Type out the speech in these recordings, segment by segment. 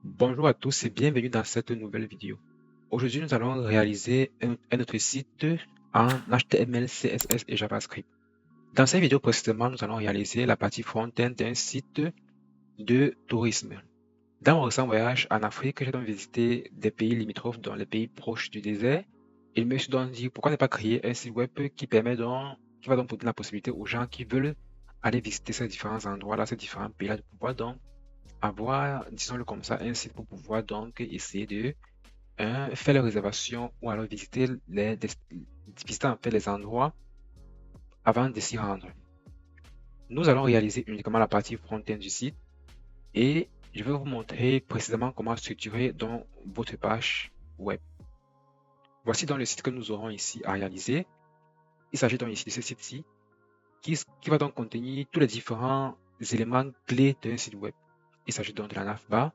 Bonjour à tous et bienvenue dans cette nouvelle vidéo. Aujourd'hui, nous allons réaliser un autre site en HTML, CSS et JavaScript. Dans cette vidéo précédemment, nous allons réaliser la partie front-end d'un site de tourisme. Dans mon récent voyage en Afrique, j'ai donc visité des pays limitrophes, dont les pays proches du désert. Il me suis donc dit pourquoi ne pas créer un site web qui va donc donner la possibilité aux gens qui veulent aller visiter ces différents endroits-là, ces différents pays-là, de pouvoir donc avoir, disons-le comme ça, un site pour pouvoir donc essayer de faire les réservations ou alors visiter en fait les endroits avant de s'y rendre. Nous allons réaliser uniquement la partie front-end du site et je vais vous montrer précisément comment structurer donc votre page web. Voici donc le site que nous aurons ici à réaliser. Il s'agit donc ici de ce site-ci qui va donc contenir tous les différents éléments clés d'un site web. Il s'agit donc de la navbar,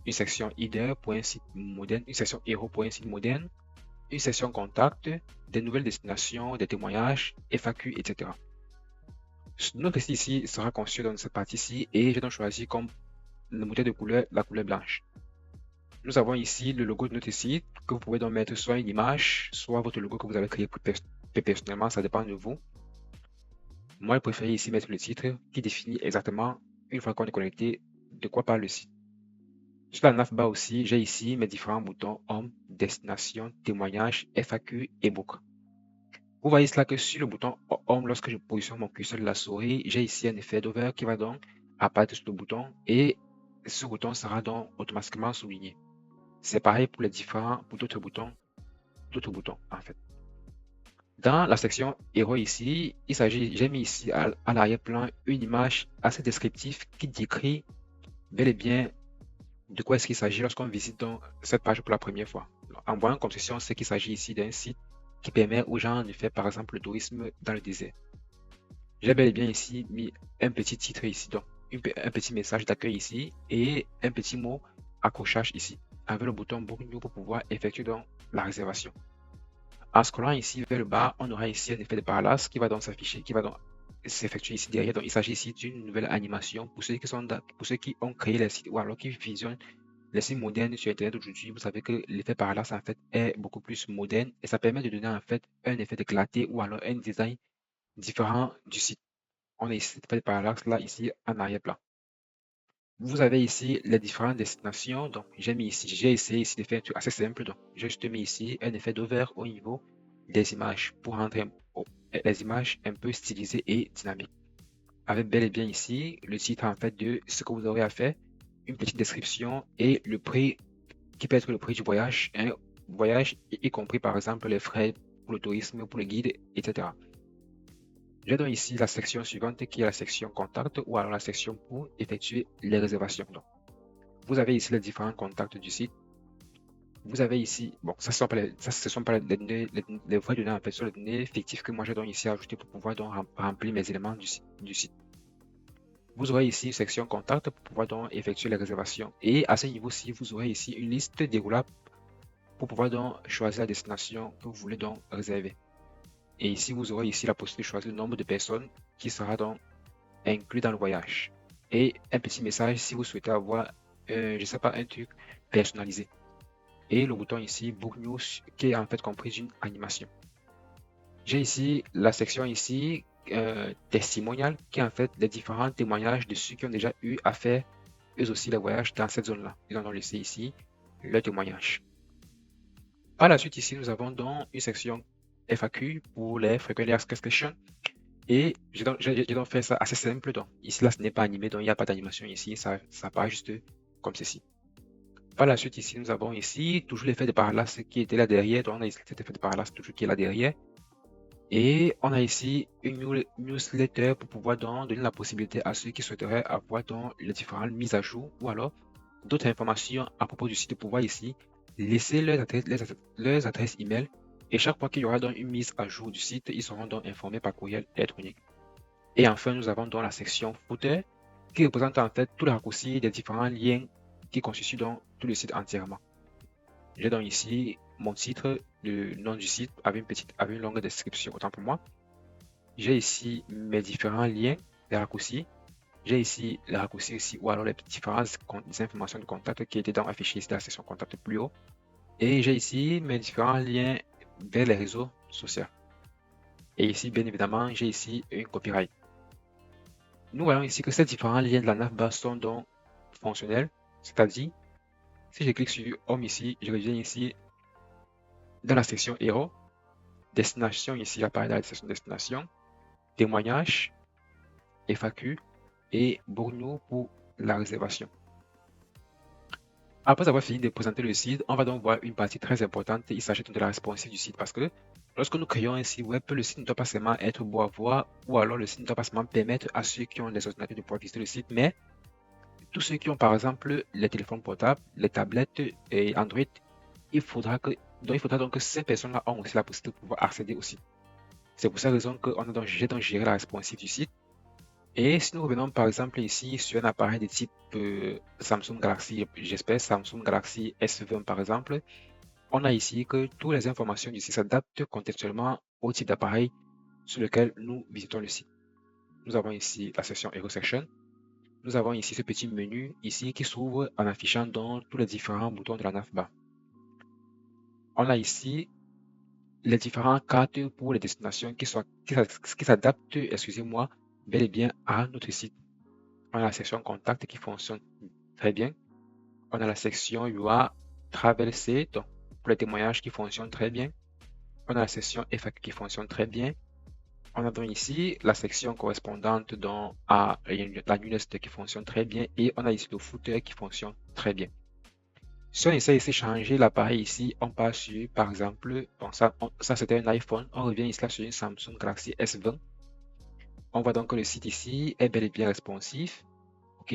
une section header pour un site moderne, une section héros pour un site moderne, une section contact, des nouvelles destinations, des témoignages, FAQ, etc. Notre site ici sera conçu dans cette partie-ci et j'ai donc choisi comme le moteur de couleur la couleur blanche. Nous avons ici le logo de notre site que vous pouvez donc mettre soit une image, soit votre logo que vous avez créé personnellement, ça dépend de vous. Moi, je préfère ici mettre le titre qui définit exactement, une fois qu'on est connecté, de quoi parle le site. Sur la navbar aussi, j'ai ici mes différents boutons Home, Destination, Témoignages, FAQ et Book. Vous voyez cela que sur le bouton Home, lorsque je positionne mon curseur de la souris, j'ai ici un effet d'over qui va donc apparaître sur le bouton et ce bouton sera donc automatiquement souligné. C'est pareil pour pour d'autres boutons en fait. Dans la section héros ici, j'ai mis ici à l'arrière-plan une image assez descriptive qui décrit bel et bien de quoi est-ce qu'il s'agit lorsqu'on visite donc cette page pour la première fois. En voyant comme ceci, on sait qu'il s'agit ici d'un site qui permet aux gens de faire par exemple le tourisme dans le désert. J'ai bel et bien ici mis un petit titre ici, donc un petit message d'accueil ici et un petit mot accrochage ici, avec le bouton Book New pour pouvoir effectuer donc la réservation. En scrollant ici vers le bas, on aura ici un effet de parallaxe qui va donc s'afficher, qui va donc s'effectuer ici derrière. Donc il s'agit ici d'une nouvelle animation pour pour ceux qui ont créé les sites ou alors qui visionnent les sites modernes sur Internet aujourd'hui. Vous savez que l'effet parallaxe en fait est beaucoup plus moderne et ça permet de donner en fait un effet de clarté ou alors un design différent du site. On a ici fait parallaxe là, ici en arrière-plan. Vous avez ici les différentes destinations. Donc, j'ai essayé ici de faire un truc assez simple. Donc, j'ai juste mis ici un effet d'over au niveau des images pour rendre les images un peu stylisées et dynamiques. Avec bel et bien ici le titre en fait de ce que vous aurez à faire, une petite description et le prix qui peut être le prix du voyage, un voyage y compris par exemple les frais pour le tourisme, pour le guide, etc. J'ai donc ici la section suivante qui est la section contact ou alors la section pour effectuer les réservations. Donc, vous avez ici les différents contacts du site. Vous avez ici, bon, ce sont pas les données, les vraies données en fait, ce sont les données fictives que moi j'ai donc ici ajoutées pour pouvoir donc remplir mes éléments du site. Vous aurez ici une section contact pour pouvoir donc effectuer les réservations. Et à ce niveau-ci, vous aurez ici une liste déroulable pour pouvoir donc choisir la destination que vous voulez donc réserver. Et ici, vous aurez ici la possibilité de choisir le nombre de personnes qui sera donc inclus dans le voyage. Et un petit message si vous souhaitez avoir, je sais pas, un truc personnalisé. Et le bouton ici, Book News, qui est en fait compris d'une animation. J'ai ici la section ici, testimonial, qui est en fait les différents témoignages de ceux qui ont déjà eu à faire eux aussi les voyages dans cette zone-là. Ils ont donc laissé ici le témoignage. Par la suite, ici, nous avons donc une section FAQ pour les Frequently Asked Questions. Et j'ai donc fait ça assez simple. Donc, ici, là, ce n'est pas animé, donc il n'y a pas d'animation ici. Ça part juste comme ceci. Par la suite, ici, nous avons ici toujours l'effet de parallaxe qui était là derrière. Donc, on a ici cet effet de parallaxe toujours qui est là derrière. Et on a ici une newsletter pour pouvoir donc donner la possibilité à ceux qui souhaiteraient avoir donc les différentes mises à jour ou alors d'autres informations à propos du site de pouvoir ici laisser leurs adresses email. Et chaque fois qu'il y aura donc une mise à jour du site, ils seront donc informés par courriel électronique. Et enfin, nous avons donc la section footer qui représente en fait tous les raccourcis des différents liens qui constituent donc tout le site entièrement. J'ai donc ici mon titre, le nom du site avec une longue description, autant pour moi. J'ai ici mes différents liens, les raccourcis. J'ai ici les raccourcis ici ou alors les différentes informations de contact qui étaient affichées ici dans la section contact plus haut. Et j'ai ici mes différents liens vers les réseaux sociaux. Et ici, bien évidemment, j'ai ici un copyright. Nous voyons ici que ces différents liens de la navbar sont donc fonctionnels, c'est-à-dire, si je clique sur Home ici, je reviens ici dans la section Héros, Destination ici apparaît dans la section Destination, Témoignages, FAQ et Borno pour la réservation. Après avoir fini de présenter le site, on va donc voir une partie très importante. Il s'agit de la responsive du site parce que lorsque nous créons un site web, le site ne doit pas seulement être beau à voir ou alors le site ne doit pas seulement permettre à ceux qui ont des ordinateurs de pouvoir visiter le site, mais tous ceux qui ont par exemple les téléphones portables, les tablettes et Android, il faudra donc que ces personnes-là ont aussi la possibilité de pouvoir accéder au site. C'est pour cette raison qu'on a donc jugé gérer la responsive du site. Et si nous revenons par exemple ici sur un appareil de type Samsung Galaxy, j'espère Samsung Galaxy S20 par exemple, on a ici que toutes les informations du site s'adaptent contextuellement au type d'appareil sur lequel nous visitons le site. Nous avons ici la section Hero Section. Nous avons ici ce petit menu ici qui s'ouvre en affichant donc tous les différents boutons de la navbar. On a ici les différentes cartes pour les destinations qui s'adaptent, excusez-moi, bel et bien à notre site. On a la section contact qui fonctionne très bien. On a la section UA traversée, donc pour les témoignages qui fonctionnent très bien. On a la section FAQ qui fonctionne très bien. On a donc ici la section correspondante donc à la newsletter qui fonctionne très bien et on a ici le footer qui fonctionne très bien. Si on essaie ici de changer l'appareil ici, on passe sur par exemple, bon, ça c'était un iPhone, on revient ici là sur une Samsung Galaxy S20. On voit donc que le site ici est bel et bien responsif. Ok,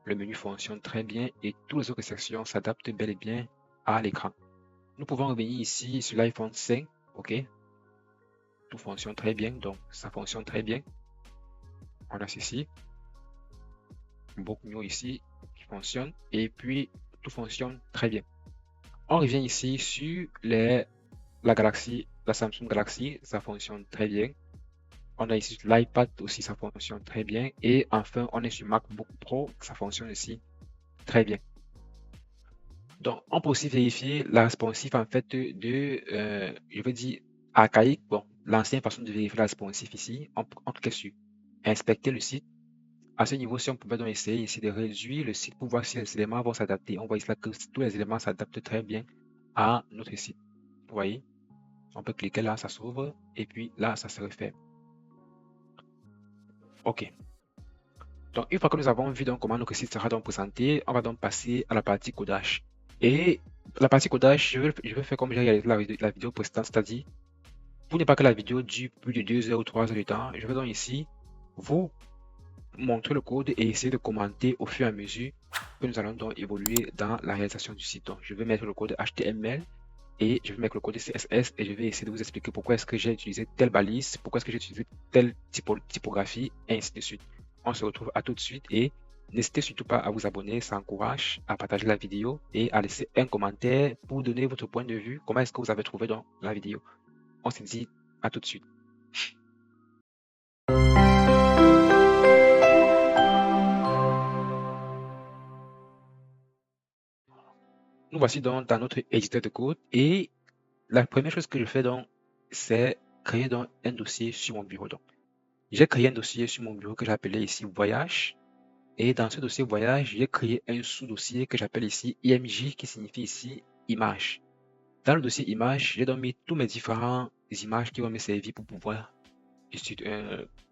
le menu fonctionne très bien et toutes les autres sections s'adaptent bel et bien à l'écran. Nous pouvons revenir ici sur l'iPhone 5. Ok, tout fonctionne très bien, donc ça fonctionne très bien. On a ceci, beaucoup mieux ici qui fonctionne et puis tout fonctionne très bien. On revient ici sur la Galaxy, la Samsung Galaxy, ça fonctionne très bien. On a ici l'iPad aussi, ça fonctionne très bien. Et enfin, on est sur MacBook Pro, ça fonctionne aussi très bien. Donc, on peut aussi vérifier la responsive en fait je veux dire, archaïque. Bon, l'ancienne façon de vérifier la responsive ici, on clique sur inspecter le site. À ce niveau, si on pouvait donc essayer ici de réduire le site pour voir si les éléments vont s'adapter. On voit ici là que tous les éléments s'adaptent très bien à notre site. Vous voyez, on peut cliquer là, ça s'ouvre et puis là, ça se referme. OK. Donc, une fois que nous avons vu donc comment notre site sera donc présenté, on va donc passer à la partie codage. Et la partie codage, je vais faire comme j'ai réalisé la vidéo précédente, c'est-à-dire, pour ne pas que la vidéo dure plus de 2 heures ou 3 heures de temps, je vais donc ici vous montrer le code et essayer de commenter au fur et à mesure que nous allons donc évoluer dans la réalisation du site. Donc, je vais mettre le code HTML et je vais mettre le code CSS et je vais essayer de vous expliquer pourquoi est-ce que j'ai utilisé telle balise, pourquoi est-ce que j'ai utilisé telle typographie, et ainsi de suite. On se retrouve à tout de suite et n'hésitez surtout pas à vous abonner, ça encourage à partager la vidéo et à laisser un commentaire pour donner votre point de vue, comment est-ce que vous avez trouvé dans la vidéo. On se dit à tout de suite. Nous voici donc dans notre éditeur de code et la première chose que je fais donc, c'est créer donc un dossier sur mon bureau. Donc, j'ai créé un dossier sur mon bureau que j'ai appelé ici voyage. Et dans ce dossier voyage, j'ai créé un sous-dossier que j'appelle ici IMJ qui signifie ici image. Dans le dossier image, j'ai donc mis tous mes différentes images qui vont me servir pour pouvoir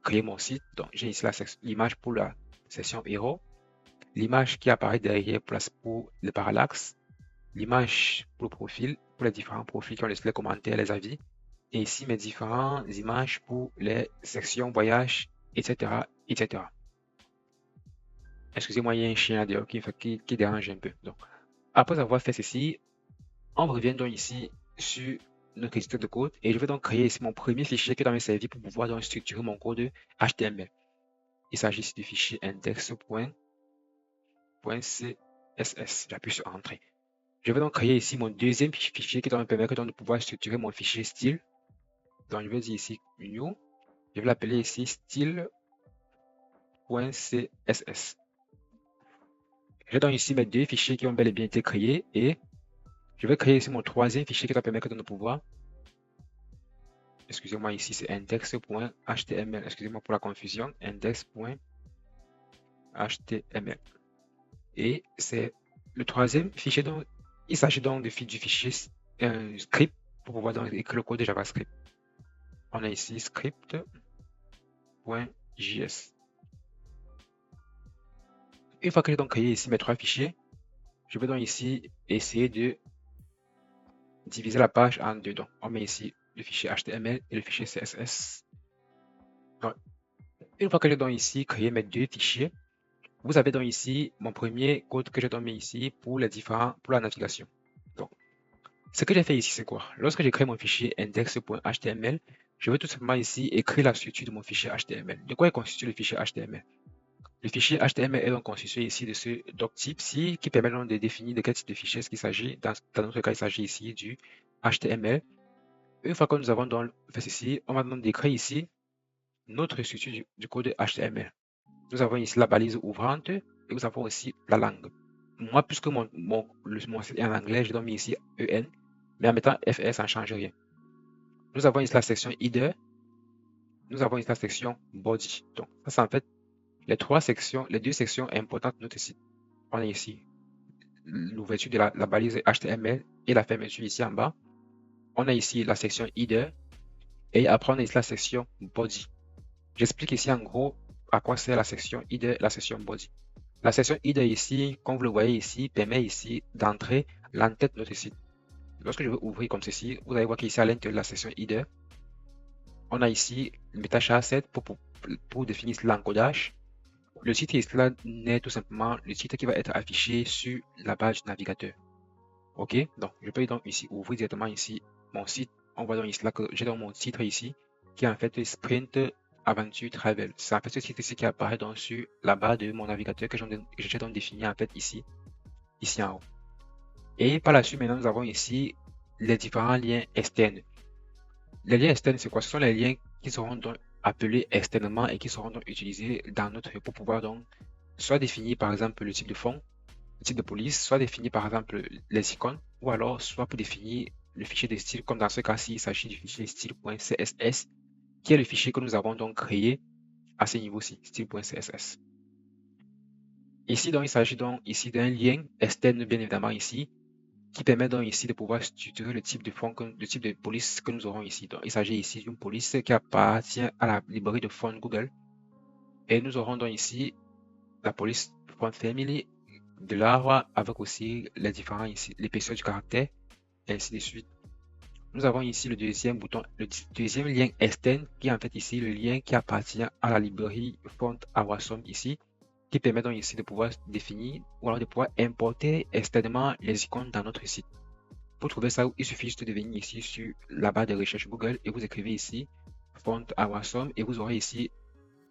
créer mon site. Donc j'ai ici l'image pour la section héros, l'image qui apparaît derrière pour le parallaxe, l'image pour le profil, pour les différents profils qui ont laissé les commentaires, les avis, et ici mes différentes images pour les sections voyage, etc. etc. Excusez-moi, il y a un chien dehors qui dérange un peu. Donc, après avoir fait ceci, on revient donc ici sur notre éditeur de code et je vais donc créer ici mon premier fichier qui va me servir pour pouvoir donc structurer mon code HTML. Il s'agit ici du fichier index.css. J'appuie sur Entrée. Je vais donc créer ici mon deuxième fichier qui va me permettre donc de pouvoir structurer mon fichier style. Donc, je vais dire ici new. Je vais l'appeler ici style style.css. J'ai donc ici mes deux fichiers qui ont bel et bien été créés et je vais créer ici mon troisième fichier qui va permettre de nous pouvoir. Excusez-moi, ici c'est index.html. Excusez-moi pour la confusion. Index.html. Et c'est le troisième fichier. Donc, il s'agit donc du fichier script pour pouvoir donc écrire le code de JavaScript. On a ici script.js. Une fois que j'ai donc créé ici mes trois fichiers, je vais donc ici essayer de diviser la page en deux. Donc, on met ici le fichier HTML et le fichier CSS. Donc, une fois que j'ai donc ici créé mes deux fichiers, vous avez donc ici mon premier code que j'ai donc mis ici pour la navigation. Donc, ce que j'ai fait ici, c'est quoi? Lorsque j'ai créé mon fichier index.html, je vais tout simplement ici écrire la structure de mon fichier HTML. De quoi est constitué le fichier HTML? Le fichier HTML est donc constitué ici de ce doctype-ci qui permet donc de définir de quel type de fichier il s'agit. Dans notre cas, il s'agit ici du HTML. Une fois que nous avons donc fait ceci, on va donc décrire ici notre structure du code HTML. Nous avons ici la balise ouvrante et nous avons aussi la langue. Moi, puisque mon site est en anglais, j'ai donc mis ici EN, mais en mettant FS, ça ne change rien. Nous avons ici la section header, nous avons ici la section body. Donc, ça c'est en fait les deux sections importantes de notre site. On a ici l'ouverture de la balise HTML et la fermeture ici en bas. On a ici la section header et après on a ici la section body. J'explique ici en gros à quoi sert la section header et la section body. La section header ici, comme vous le voyez ici, permet ici d'entrer l'entête de notre site. Lorsque je vais ouvrir comme ceci, vous allez voir qu'ici à l'intérieur de la section header, on a ici le MetaChar7 pour définir l'encodage. Le titre ici là n'est tout simplement le titre qui va être affiché sur la page du navigateur. Ok, donc je peux donc ici ouvrir directement ici mon site. On voit donc ici là que j'ai donc mon titre ici qui est en fait Sprint Aventure Travel. C'est en fait ce titre ici qui apparaît donc sur la barre de mon navigateur que j'ai donc défini en fait ici en haut. Et par la suite maintenant nous avons ici les différents liens externes. Les liens externes c'est quoi? Ce sont les liens qui seront donc appelés externement et qui seront donc utilisés dans notre pour pouvoir donc soit définir par exemple le type de fond, le type de police, soit définir par exemple les icônes, ou alors soit pour définir le fichier de style, comme dans ce cas-ci, il s'agit du fichier style.css, qui est le fichier que nous avons donc créé à ce niveau-ci, style.css. Ici, donc, il s'agit donc ici d'un lien externe, bien évidemment, ici, qui permet donc ici de pouvoir structurer le type de fond, le type de police que nous aurons ici. Donc, il s'agit ici d'une police qui appartient à la librairie de fond Google. Et nous aurons donc ici la police font family de l'arbre avec aussi les différents ici, l'épaisseur du caractère, et ainsi de suite. Nous avons ici le deuxième bouton, le deuxième lien externe qui est en fait ici le lien qui appartient à la librairie Font Awesome ici, qui permet donc ici de pouvoir définir ou alors de pouvoir importer externement les icônes dans notre site. Pour trouver ça, il suffit juste de venir ici sur la barre de recherche Google et vous écrivez ici Font Awesome et vous aurez ici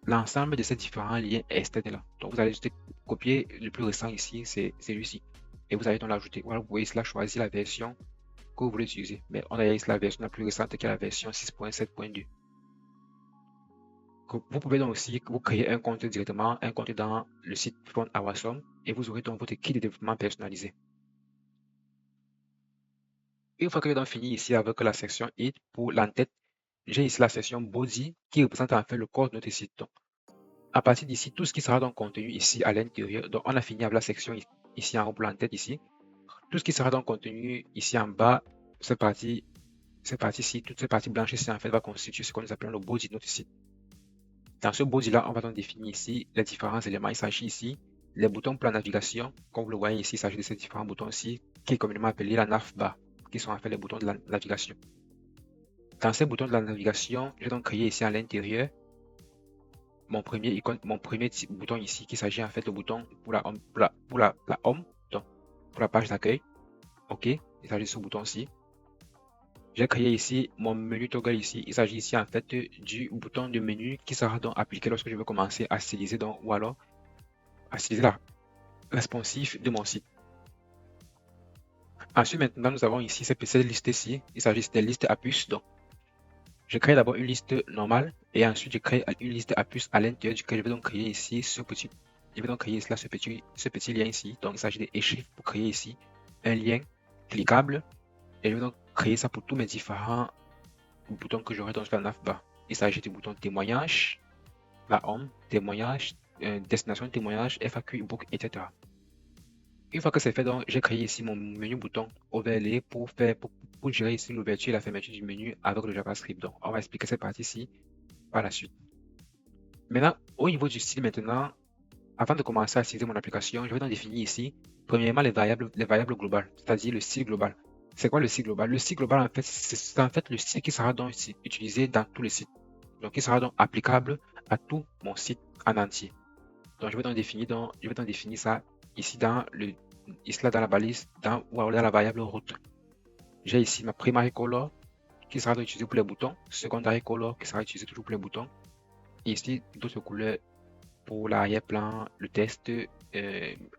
l'ensemble de ces différents liens externes là. Donc vous allez juste copier le plus récent ici, c'est celui-ci. Et vous allez donc l'ajouter. Voilà, vous pouvez ici choisir la version que vous voulez utiliser. Mais on a ici la version la plus récente qui est la version 6.7.2. Vous pouvez donc aussi vous créer un compte directement, un compte dans le site Font Awesome et vous aurez donc votre kit de développement personnalisé. Une fois que j'ai donc fini ici avec la section It pour l'entête, j'ai ici la section Body qui représente en fait le corps de notre site. Donc, à partir d'ici, tout ce qui sera donc contenu ici à l'intérieur, donc on a fini avec la section ici en haut pour l'entête ici. Tout ce qui sera donc contenu ici en bas, cette partie-ci, toute cette partie blanche ici en fait va constituer ce que nous appelons le body de notre site. Dans ce body-là, on va donc définir ici les différents éléments. Il s'agit ici les boutons pour la navigation. Comme vous le voyez ici, il s'agit de ces différents boutons ici qui est communément appelé la navbar, qui sont en fait les boutons de la navigation. Dans ces boutons de la navigation, j'ai donc créé ici à l'intérieur mon premier bouton ici qui s'agit en fait le bouton pour la home, donc pour la page d'accueil. Ok, il s'agit de ce bouton-ci. J'ai créé ici mon menu toggle ici. Il s'agit ici en fait du bouton de menu qui sera donc appliqué lorsque je vais commencer à styliser donc, ou alors à styliser la responsive de mon site. Ensuite, maintenant, nous avons ici cette liste ici. Il s'agit des listes à puces. Donc, Je crée d'abord une liste normale et ensuite je crée une liste à puce à l'intérieur duquel je vais donc créer ici je vais donc créer ce petit lien ici. Donc il s'agit de Shift pour créer ici un lien cliquable et je vais donc créer ça pour tous mes différents boutons que j'aurai dans la navbar. Il s'agit du bouton témoignage, la home, témoignage, destination témoignage, FAQ, ebook, etc. Une fois que c'est fait, donc, j'ai créé ici mon menu bouton overlay pour gérer ici l'ouverture et la fermeture du menu avec le JavaScript. Donc, on va expliquer cette partie-ci par la suite. Maintenant, au niveau du style maintenant, avant de commencer à utiliser mon application, je vais donc définir ici, premièrement, les variables globales, c'est-à-dire le style global. C'est quoi le style global? Le style global, en fait, c'est en fait le style qui sera donc utilisé dans tous les sites. Donc, il sera donc applicable à tout mon site en entier. Donc, je vais donc définir ça ici dans la balise, ou dans la variable route. J'ai ici ma primary color qui sera donc utilisée pour les boutons, secondary color qui sera utilisé toujours pour les boutons, et ici d'autres couleurs pour l'arrière-plan, le test,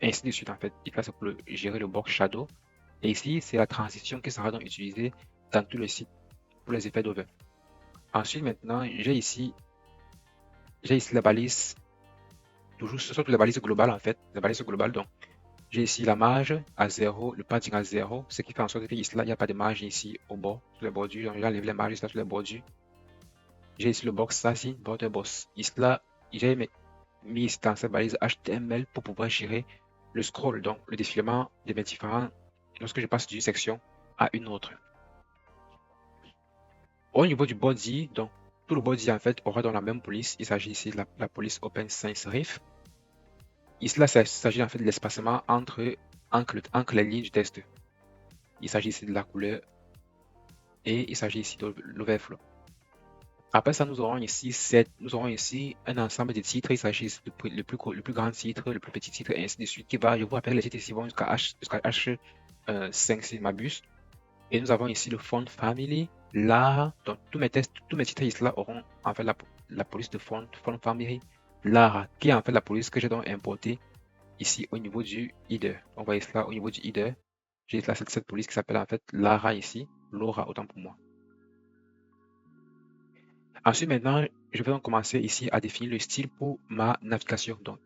ainsi de suite en fait. Et là, c'est pour gérer le box shadow. Et ici, c'est la transition qui sera donc utilisée dans tout le site pour les effets d'over. Ensuite, maintenant, j'ai ici la balise, toujours surtout la balise globale en fait, la balise globale. Donc, j'ai ici la marge à 0, le padding à 0, ce qui fait en sorte que ici, là, il n'y a pas de marge ici au bord, sur les bordures. Donc, j'enlève les marges là sur les bordures. J'ai ici le box sizing, border box. Ici, là, j'ai mis ici dans cette balise HTML pour pouvoir gérer le scroll, donc le défilement de mes différents, lorsque je passe d'une section à une autre. Au niveau du body, donc tout le body en fait aura dans la même police. Il s'agit ici de la police Open Sans Serif. Ici là, il s'agit en fait de l'espacement entre les lignes du texte. Il s'agit ici de la couleur et il s'agit ici de l'overflow. Après ça, nous aurons ici un ensemble de titres. Il s'agit le plus grand titre, le plus petit titre, et ainsi de suite, je vous rappelle, les titres ici vont jusqu'à H5 si je m'abuse. Et nous avons ici le font family, Lara. Donc, tous mes titres ici là auront en fait la police de font family, Lara, qui est en fait la police que j'ai donc importée ici au niveau du header. On voit ici là au niveau du header. J'ai là cette police qui s'appelle en fait Lara ici, Laura autant pour moi. Ensuite, maintenant, je vais donc commencer ici à définir le style pour ma navigation. Donc,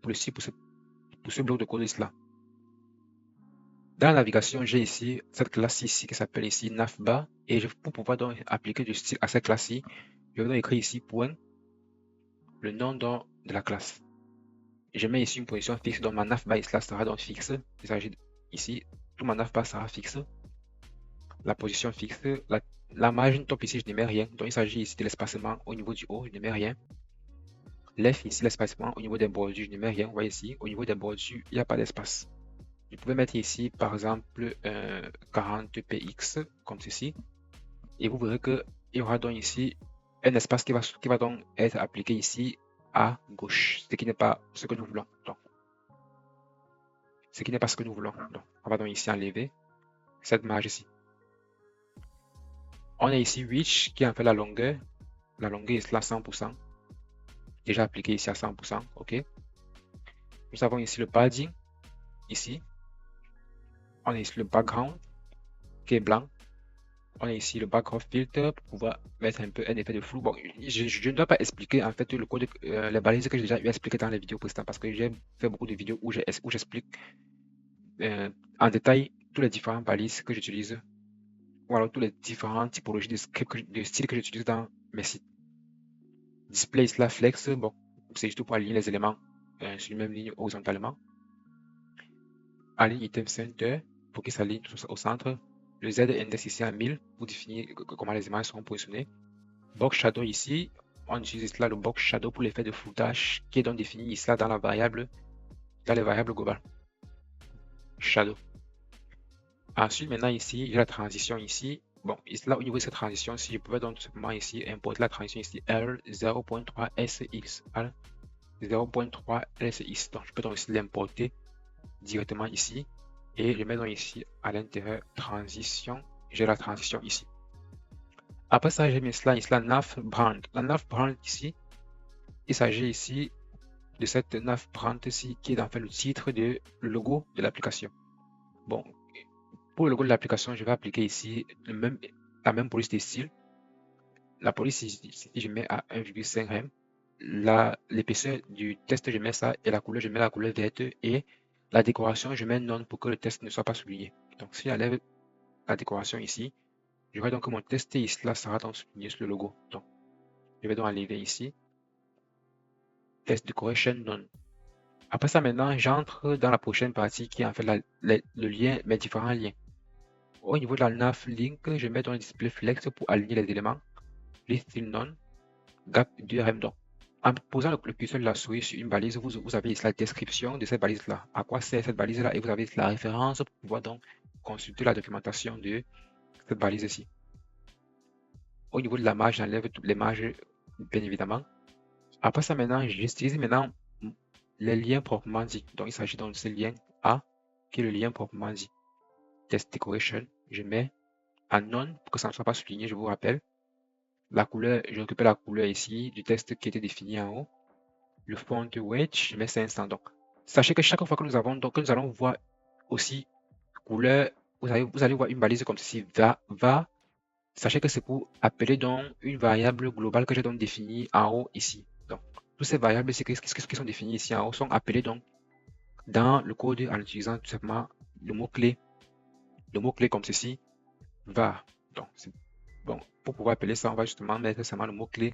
pour le style pour ce bloc de code là. Dans la navigation, j'ai ici cette classe ici qui s'appelle ici navbar. Et pour pouvoir donc appliquer du style à cette classe-ci, je vais donc écrire ici point, le nom de la classe. Et je mets ici une position fixe, donc ma navbar ici sera donc fixe. Il s'agit ici, tout ma navbar sera fixe. La position fixe, la margin top ici, je ne mets rien. Donc, il s'agit ici de l'espacement au niveau du haut, je ne mets rien. Left ici, l'espacement au niveau des bordures, je ne mets rien. Vous voyez ici, au niveau des bordures, il n'y a pas d'espace. Je pouvais mettre ici, par exemple, 40px, comme ceci. Et vous verrez qu'il y aura donc ici un espace qui va donc être appliqué ici à gauche, ce qui n'est pas ce que nous voulons. Donc, ce qui n'est pas ce que nous voulons. Donc, on va donc ici enlever cette marge ici. On a ici reach qui est en fait la longueur. La longueur est là 100%. Déjà appliqué ici à 100%. OK. Nous avons ici le padding. Ici. On a ici le background qui est blanc. On a ici le background filter pour pouvoir mettre un peu un effet de flou. Bon, je ne dois pas expliquer en fait le code, les balises que j'ai déjà eu expliqué dans les vidéos précédentes parce que j'ai fait beaucoup de vidéos où j'explique en détail tous les différents balises que j'utilise ou alors toutes les différentes typologies de styles que j'utilise dans mes sites. Display slash flex, bon, c'est juste pour aligner les éléments sur une même ligne horizontalement. Align item center pour qu'ils s'alignent au centre. Le Z index ici à 1000 pour définir comment les images seront positionnées. Box shadow ici, on utilise là le box shadow pour l'effet de floutage qui est donc défini ici là dans les variables globales. Shadow. Ensuite, maintenant ici, j'ai la transition ici. Bon, ici là au niveau de cette transition, si je pouvais donc tout simplement ici importer la transition ici R0.3SX. 0.3SX. Donc je peux donc aussi l'importer directement ici. Et je mets donc ici à l'intérieur transition. J'ai la transition ici. Après ça, j'ai mis cela ici, la nav brand. La nav brand ici, il s'agit ici de cette nav brand ici qui est en fait le titre de logo de l'application. Bon, pour le logo de l'application, je vais appliquer ici la même police de style. la police, si je mets à 1,5 rem, l'épaisseur du test, je mets ça, et la couleur, je mets la couleur verte, et la décoration, je mets non pour que le test ne soit pas souligné. Donc, si j'enlève la décoration ici, je vois donc que mon test ici, là, sera donc souligné sur le logo. Donc, je vais donc enlever ici, test decoration non. Après ça, maintenant, j'entre dans la prochaine partie qui est en fait le lien, mes différents liens. Au niveau de la nav link, je mets dans le display flex pour aligner les éléments. List non, gap du rem. Donc, en posant le curseur de la souris sur une balise, vous avez ici la description de cette balise-là. À quoi sert cette balise-là? Et vous avez la référence pour pouvoir donc consulter la documentation de cette balise ici. Au niveau de la marge, j'enlève toutes les marges, bien évidemment. Après ça, maintenant, j'utilise maintenant les liens proprement dit. Donc, il s'agit donc de ce lien A, qui est le lien proprement dit. Test decoration, je mets en non pour que ça ne soit pas souligné, je vous rappelle. La couleur, je récupère la couleur ici du texte qui était défini en haut. Le font weight, je mets 500. Donc, sachez que chaque fois que nous avons, donc, que nous allons voir aussi couleur, vous allez voir une balise comme ceci, va. Sachez que c'est pour appeler donc une variable globale que j'ai donc définie en haut ici. Donc, toutes ces variables ici qui sont définies ici en haut sont appelées donc dans le code en utilisant tout simplement le mot-clé comme ceci, var. Donc, bon, pour pouvoir appeler ça, on va justement mettre seulement le mot-clé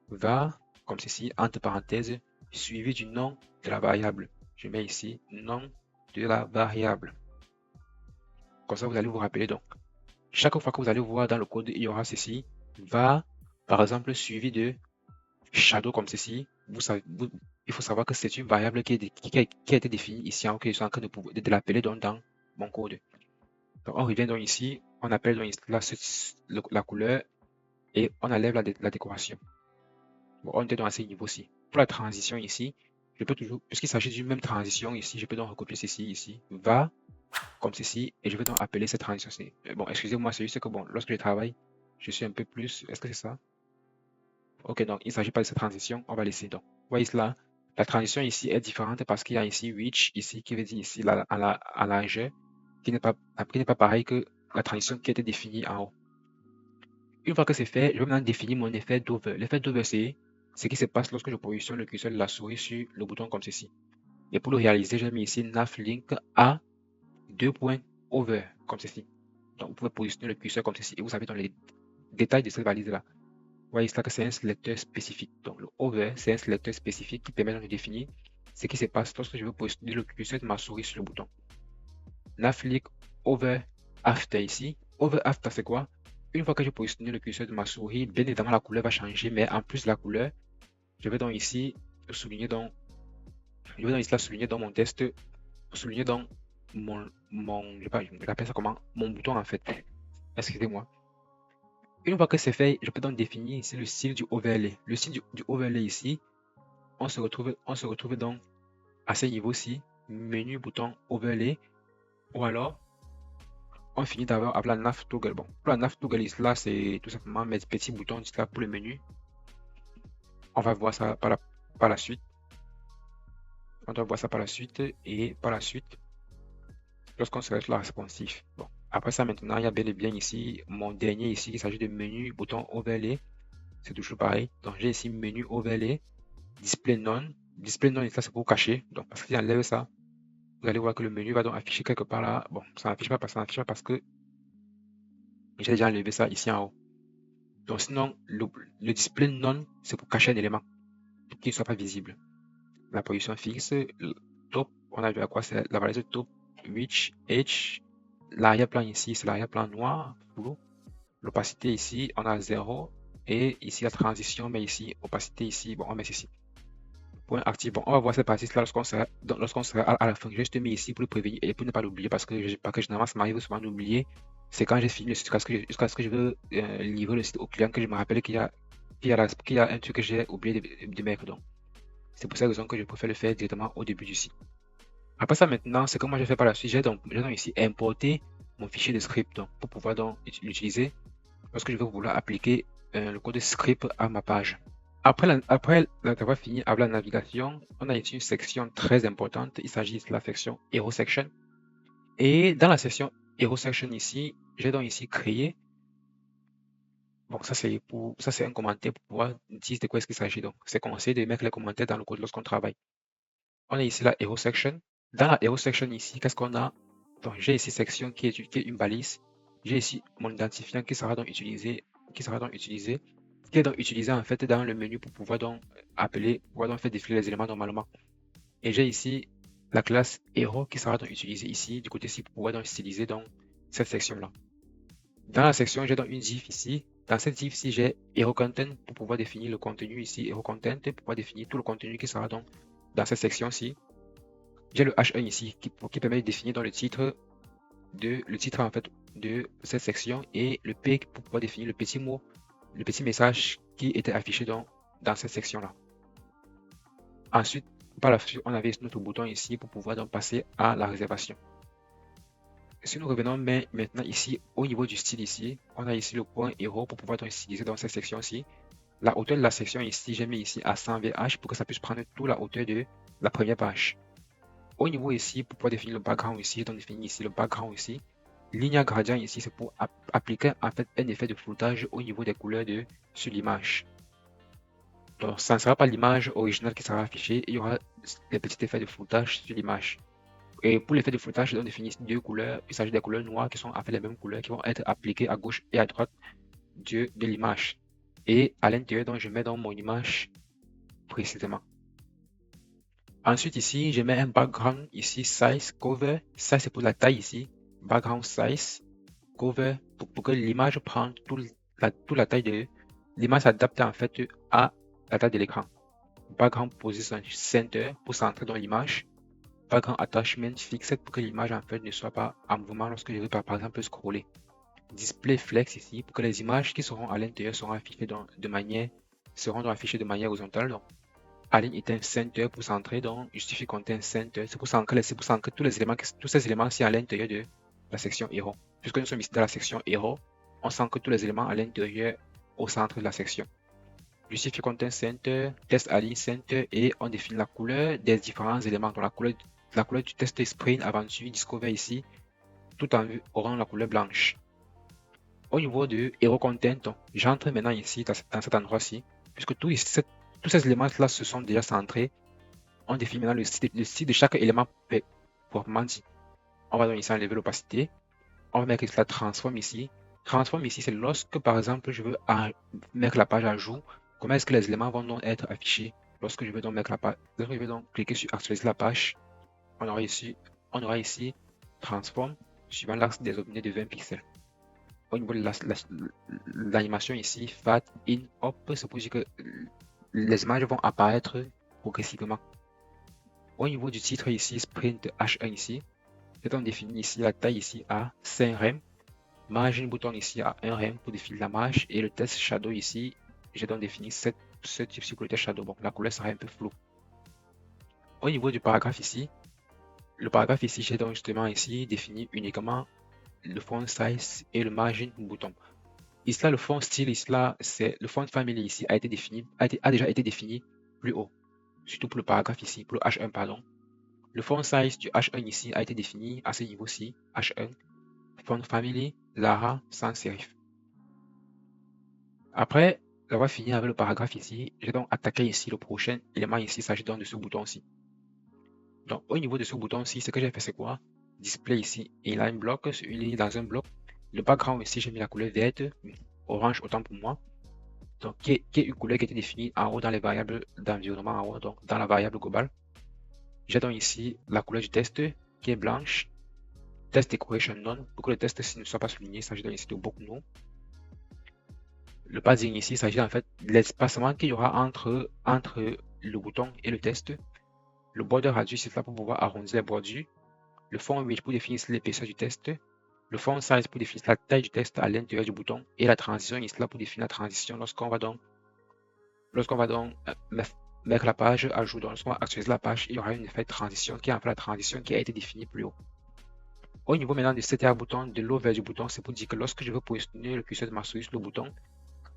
var, comme ceci, entre parenthèses, suivi du nom de la variable. Je mets ici nom de la variable. Comme ça, vous allez vous rappeler donc. Chaque fois que vous allez voir dans le code, il y aura ceci, var, par exemple, suivi de shadow comme ceci. Il faut savoir que c'est une variable qui a été définie ici, en que je suis en train de l'appeler dans mon code. Donc, on revient donc ici, on appelle donc là, la couleur et on enlève la décoration. Bon, on était dans ce niveau-ci. Pour la transition ici, je peux toujours, puisqu'il s'agit d'une même transition ici, je peux donc recopier ceci ici, va comme ceci, et je vais donc appeler cette transition-ci. Bon, excusez-moi, c'est juste que bon, lorsque je travaille, je suis un peu plus, est-ce que c'est ça? Ok, donc il ne s'agit pas de cette transition, on va laisser donc. Vous voyez cela, la transition ici est différente parce qu'il y a ici which, ici, qui veut dire ici à largeur, qui n'est pas pareil que la transition qui a été définie en haut. Une fois que c'est fait, je vais maintenant définir mon effet d'over. L'effet d'over, c'est ce qui se passe lorsque je positionne le curseur de la souris sur le bouton comme ceci. Et pour le réaliser, j'ai mis ici navlink à 2.over comme ceci. Donc, vous pouvez positionner le curseur comme ceci et vous avez dans les détails de cette valise-là. Vous voyez cela que c'est un sélecteur spécifique. Donc, le over, c'est un sélecteur spécifique qui permet de définir ce qui se passe lorsque je veux positionner le curseur de ma souris sur le bouton. Navlink over after ici. Over after, c'est quoi? Une fois que j'ai positionné le curseur de ma souris, bien évidemment, la couleur va changer, mais en plus de la couleur, je vais donc ici souligner donc, je vais donc ici souligner dans mon test, souligner dans je sais pas, je l'appelle ça comment, mon bouton en fait. Excusez-moi. Une fois que c'est fait, je peux donc définir ici le style du overlay. Le style du overlay ici, on se retrouve donc à ce niveau-ci, menu bouton overlay, ou alors on finit d'abord avec la nav toggle. Bon, pour la nav toggle ici, là, c'est tout simplement mes petits boutons là pour le menu. On va voir ça par la suite. On doit voir ça par la suite et par la suite, lorsqu'on serait sur la responsive. Bon, après ça, maintenant, il y a bel et bien ici mon dernier ici, il s'agit de menu bouton overlay. C'est toujours pareil. Donc, j'ai ici menu overlay, display non. Display non, ça c'est pour cacher. Donc, parce qu'il enlève ça, vous allez voir que le menu va donc afficher quelque part là. Bon, ça n'affiche pas parce que j'ai déjà enlevé ça ici en haut. Donc, sinon, le display non, c'est pour cacher un élément pour qu'il ne soit pas visible. La position fixe, top, on a vu à quoi c'est la valeur top, which, edge. L'arrière-plan ici, c'est l'arrière-plan noir, flou. L'opacité ici, on a 0. Et ici, la transition, mais ici, opacité ici, bon, on met ceci. Point actif. Bon, on va voir cette partie-là lorsqu'on sera à la fin. Je juste mis ici pour le prévenir et pour ne pas l'oublier parce que généralement, ça m'arrive souvent d'oublier. C'est quand j'ai fini le site, jusqu'à ce que je veux livrer le site au client que je me rappelle qu'il y a un truc que j'ai oublié de mettre. Donc, c'est pour cette raison que je préfère le faire directement au début du site. Après ça, maintenant, ce que moi j'ai fait par la suite, j'ai donc ici importé mon fichier de script donc, pour pouvoir donc l'utiliser lorsque je vais vouloir appliquer le code script à ma page. Après d'avoir fini avec la navigation, on a ici une section très importante. Il s'agit de la section Hero Section. Et dans la section Hero Section ici, j'ai donc ici créé Bon, ça c'est un commentaire pour pouvoir dire de quoi est-ce qu'il s'agit. Donc, c'est conseillé de mettre les commentaires dans le code lorsqu'on travaille. On a ici la hero section. Dans la hero section ici, qu'est-ce qu'on a? Donc, j'ai ici section qui est une balise. J'ai ici mon identifiant qui sera donc utilisé, qui est donc utilisé en fait dans le menu pour pouvoir donc appeler, pouvoir donc faire défiler les éléments normalement. Et j'ai ici la classe hero qui sera donc utilisée ici du côté-ci pour pouvoir donc styliser donc cette section-là. Dans la section, j'ai donc une div ici. Dans cette div-ci, j'ai hero content pour pouvoir définir le contenu ici, hero content pour pouvoir définir tout le contenu qui sera donc dans cette section-ci. J'ai le H1 ici qui permet de définir dans le titre en fait de cette section et le P pour pouvoir définir le petit mot, le petit message qui était affiché dans cette section-là. Ensuite, par la suite, on avait notre bouton ici pour pouvoir donc passer à la réservation. Si nous revenons maintenant ici au niveau du style ici, on a ici le point héros pour pouvoir donc styliser dans cette section-ci. La hauteur de la section ici, j'ai mis ici à 100 VH pour que ça puisse prendre toute la hauteur de la première page. Au niveau ici, pour pouvoir définir le background ici, on définit ici le background ici. Ligne gradient ici, c'est pour appliquer en fait un effet de floutage au niveau des couleurs sur l'image. Donc, ça ne sera pas l'image originale qui sera affichée, il y aura des petits effets de floutage sur l'image. Et pour l'effet de floutage, on définit deux couleurs. Il s'agit des couleurs noires qui sont en fait les mêmes couleurs qui vont être appliquées à gauche et à droite de l'image. Et à l'intérieur, donc, je mets dans mon image précisément. Ensuite, ici, je mets un background ici, size, cover. Ça, c'est pour la taille ici. Background size, cover, pour que l'image prenne toute la taille de l'image s'adapte en fait à la taille de l'écran. Background position center pour centrer dans l'image. Background attachment fixed pour que l'image en fait ne soit pas en mouvement lorsque je vais par exemple scroller. Display flex ici pour que les images qui seront à l'intérieur seront affichées seront affichées de manière horizontale. Donc, align item center pour centrer, donc justifie content center, c'est pour centrer tous ces éléments-ci à l'intérieur de la section hero. Puisque nous sommes ici dans la section hero, on centre tous les éléments à l'intérieur au centre de la section. Justifie content center, test align center et on définit la couleur des différents éléments. Donc la couleur du test sprint aventure discover ici, tout en vue auront la couleur blanche. Au niveau de hero content, j'entre maintenant ici dans cet endroit-ci, puisque tous ces éléments-là se sont déjà centrés. On définit maintenant le style de chaque élément proprement dit. On va donc ici enlever l'opacité. On va mettre ici la transform ici. Transform ici, c'est lorsque par exemple je veux mettre la page à jour. Comment est-ce que les éléments vont donc être affichés lorsque je veux donc mettre la page. Lorsque je vais donc cliquer sur actualiser la page, on aura ici transform suivant l'axe des objets de 20 pixels. Au niveau de l'animation ici, fat, in, up, c'est pour dire que les images vont apparaître progressivement. Au niveau du titre ici, sprint H1 ici, j'ai donc défini ici la taille ici à 5 rem, margin bouton ici à 1 rem pour définir la marge et le test shadow ici, j'ai donc défini ce type de test shadow. Bon, la couleur sera un peu floue. Au niveau du paragraphe ici, j'ai donc justement ici défini uniquement le font size et le margin bouton. Ici là, le font style ici là, c'est le font family ici a déjà été défini plus haut, surtout pour le paragraphe ici, pour le H1 pardon. Le font size du H1 ici a été défini à ce niveau-ci, H1, font family, Lara sans serif. Après avoir fini avec le paragraphe ici, j'ai donc attaqué ici le prochain élément ici, il s'agit donc de ce bouton-ci. Donc au niveau de ce bouton-ci, ce que j'ai fait c'est quoi? Display ici, inline block sur une ligne dans un bloc. Le background ici, j'ai mis la couleur verte, orange autant pour moi. Donc qui est une couleur qui a été définie en haut dans les variables d'environnement en haut, donc dans la variable globale. J'ai donc ici la couleur du test qui est blanche. Test decoration none pour que le test ne soit pas souligné, il s'agit donc ici de book no. Le padding ici, il s'agit en fait de l'espacement qu'il y aura entre le bouton et le test. Le border radius c'est là pour pouvoir arrondir les bordures. Le font width pour définir l'épaisseur du test. Le font size pour définir la taille du test à l'intérieur du bouton. Et la transition ici là pour définir la transition lorsqu'on va donc mettre la page à jour. Donc lorsqu'on va actualiser la page, il y aura un effet de transition qui est en fait la transition qui a été définie plus haut. Au niveau maintenant du CTR bouton, de l'eau vers du bouton, c'est pour dire que lorsque je veux positionner le curseur de ma souris sur le bouton,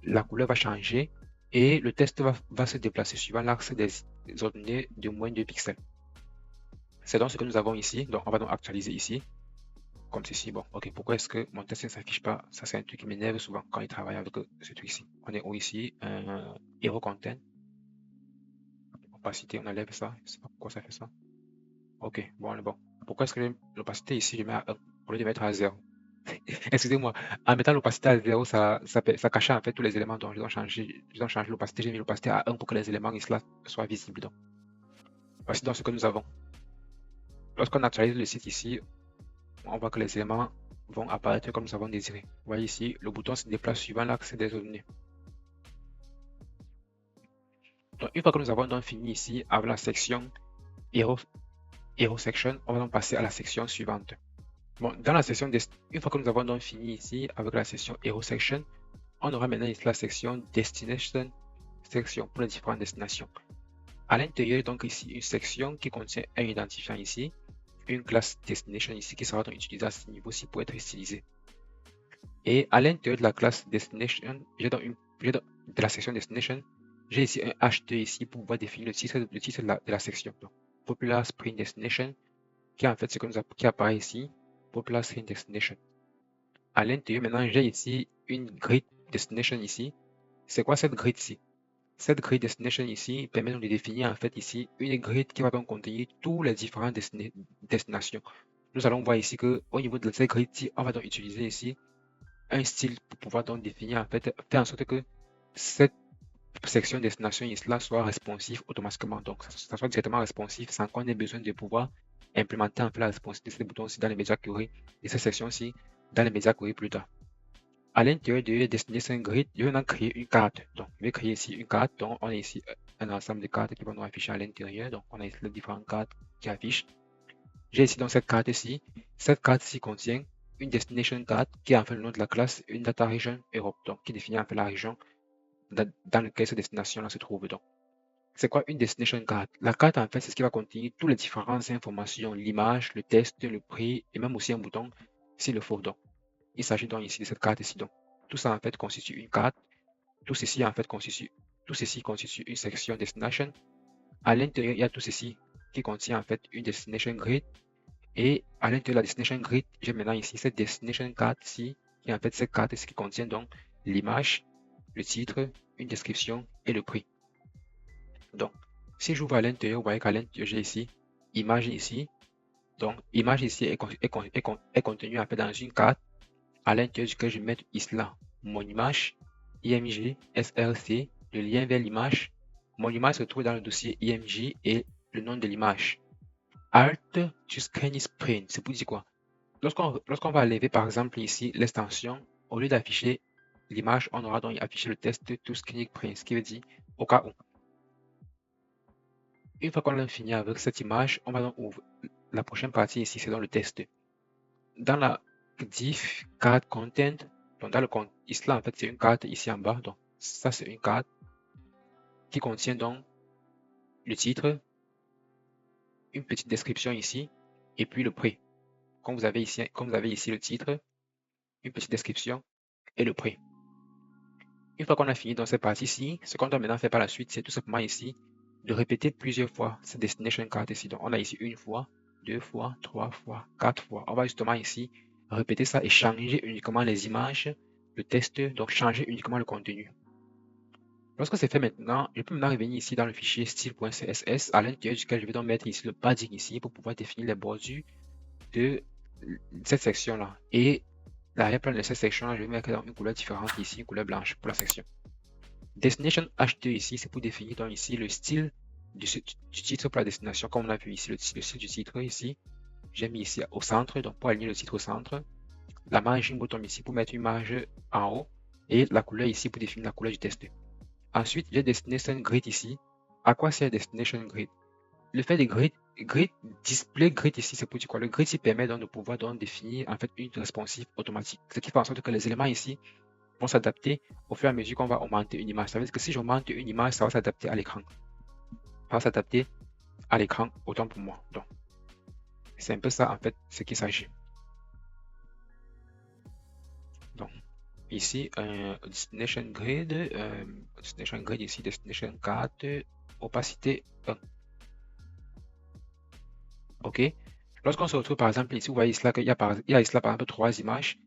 la couleur va changer et le test va se déplacer suivant l'axe des ordonnées de moins de 2 pixels. C'est donc ce que nous avons ici. Donc on va donc actualiser ici. comme ceci. Bon, ok, pourquoi est-ce que mon test ne s'affiche pas? Ça, c'est un truc qui m'énerve souvent quand il travaille avec ce truc-ci. On est où ici? Hero Content. Opacité, on enlève ça. Je sais pas pourquoi ça fait ça. Ok, bon, bon. Pourquoi est-ce que l'opacité ici, je mets à 1 au lieu de mettre à 0? Excusez-moi, en mettant l'opacité à 0, ça cachait en fait tous les éléments. Donc, ils ont changé l'opacité. J'ai mis l'opacité à 1 pour que les éléments ici soient visibles. Donc, voici donc ce que nous avons. Lorsqu'on actualise le site ici, on voit que les éléments vont apparaître comme nous avons désiré. Vous voyez ici, le bouton se déplace suivant l'axe des données. Donc, une fois que nous avons donc fini ici avec la section Hero Section, on va donc passer à la section suivante. Bon, dans la section, une fois que nous avons donc fini ici avec la section Hero Section, on aura maintenant ici la section Destination Section pour les différentes destinations. À l'intérieur, donc ici, une section qui contient un identifiant ici, une classe Destination ici qui sera donc utilisée à ce niveau-ci pour être stylisée. Et à l'intérieur de la classe Destination, de la section Destination, j'ai ici un H2 ici pour pouvoir définir le titre de la section. Donc, Popular Spring Destination, qui est en fait ce qui apparaît ici, Popular Spring Destination. À l'intérieur, maintenant, j'ai ici une grid Destination ici. C'est quoi cette grid ici? Cette grid Destination ici permet donc de définir en fait ici une grid qui va donc contenir tous les différentes destinations. Nous allons voir ici que au niveau de cette grid ici, on va donc utiliser ici un style pour pouvoir donc définir en fait, faire en sorte que cette section destination ici soit responsive automatiquement. Donc, ça soit directement responsive sans qu'on ait besoin de pouvoir implémenter en fait la responsivité de ces boutons ci dans les médias query et cette section ci dans les médias query plus tard. À l'intérieur de Destination Grid, je vais maintenant créer une carte. Donc, je vais créer ici une carte. Donc, on a ici un ensemble de cartes qui vont nous afficher à l'intérieur. Donc, on a ici les différentes cartes qui affichent. J'ai ici donc cette carte-ci. Cette carte-ci contient une Destination Card qui est en fait le nom de la classe, une Data Region Europe, donc qui définit en fait la région dans laquelle cette destination-là se trouve. Donc, c'est quoi une Destination Card? La carte, en fait, c'est ce qui va contenir toutes les différentes informations, l'image, le texte, le prix et même aussi un bouton s'il le faut. Donc, il s'agit donc ici de cette carte-ci. Donc, tout ça en fait constitue une carte. Tout ceci en fait constitue une section Destination. À l'intérieur, il y a tout ceci qui contient en fait une Destination Grid. Et à l'intérieur de la Destination Grid, j'ai maintenant ici cette Destination Card ici, qui est en fait cette carte ici qui contient donc l'image, le titre, une description et le prix. Donc, si j'ouvre à l'intérieur, vous voyez qu'à l'intérieur, j'ai ici image ici. Donc, image ici est contenue en fait dans une carte à l'intérieur duquel je vais mettre ici là mon image, IMG, SRC, le lien vers l'image. Mon image se trouve dans le dossier IMG et le nom de l'image. Alt to scan is print, c'est pour dire quoi? Lorsqu'on va lever par exemple ici l'extension, au lieu d'afficher l'image, on aura donc affiché le test to scan print, ce qui veut dire au cas où. Une fois qu'on a fini avec cette image, on va donc ouvrir la prochaine partie ici, c'est dans le test. Dans la div card content, donc dans le compte ici là en fait c'est une carte ici en bas, donc ça c'est une carte qui contient donc le titre, une petite description ici et puis le prix. Comme vous avez ici le titre, une petite description et le prix. Une fois qu'on a fini dans cette partie-ci, ce qu'on doit maintenant faire par la suite, c'est tout simplement ici de répéter plusieurs fois cette destination card ici. Donc on a ici une fois, deux fois, trois fois, quatre fois. On va justement ici répéter ça et changer uniquement les images, le texte, donc changer uniquement le contenu. Lorsque c'est fait maintenant, je peux maintenant revenir ici dans le fichier style.css à l'intérieur duquel je vais donc mettre ici le padding ici pour pouvoir définir les bordures de cette section-là. Et l'arrière-plan de cette section-là, je vais mettre dans une couleur différente ici, une couleur blanche pour la section. Destination H2 ici, c'est pour définir donc ici le style du titre pour la destination, comme on a vu ici, le style du titre ici. J'ai mis ici au centre, donc pour aligner le titre au centre. La margin bottom ici pour mettre une marge en haut. Et la couleur ici pour définir la couleur du test. Ensuite, j'ai Destination Grid ici. À quoi sert Destination Grid? Le fait de display grid ici, c'est pour dire quoi? Le grid ici permet donc de pouvoir donc définir en fait une responsive automatique. Ce qui fait en sorte que les éléments ici vont s'adapter au fur et à mesure qu'on va augmenter une image. Ça veut dire que si j'augmente une image, ça va s'adapter à l'écran. Ça va s'adapter à l'écran autant pour moi. Donc, c'est un peu ça en fait ce qu'il s'agit. Donc, ici, Destination Grid ici, Destination 4, opacité 1. OK. Lorsqu'on se retrouve par exemple ici, vous voyez ici là il y a ici là par exemple 3 images.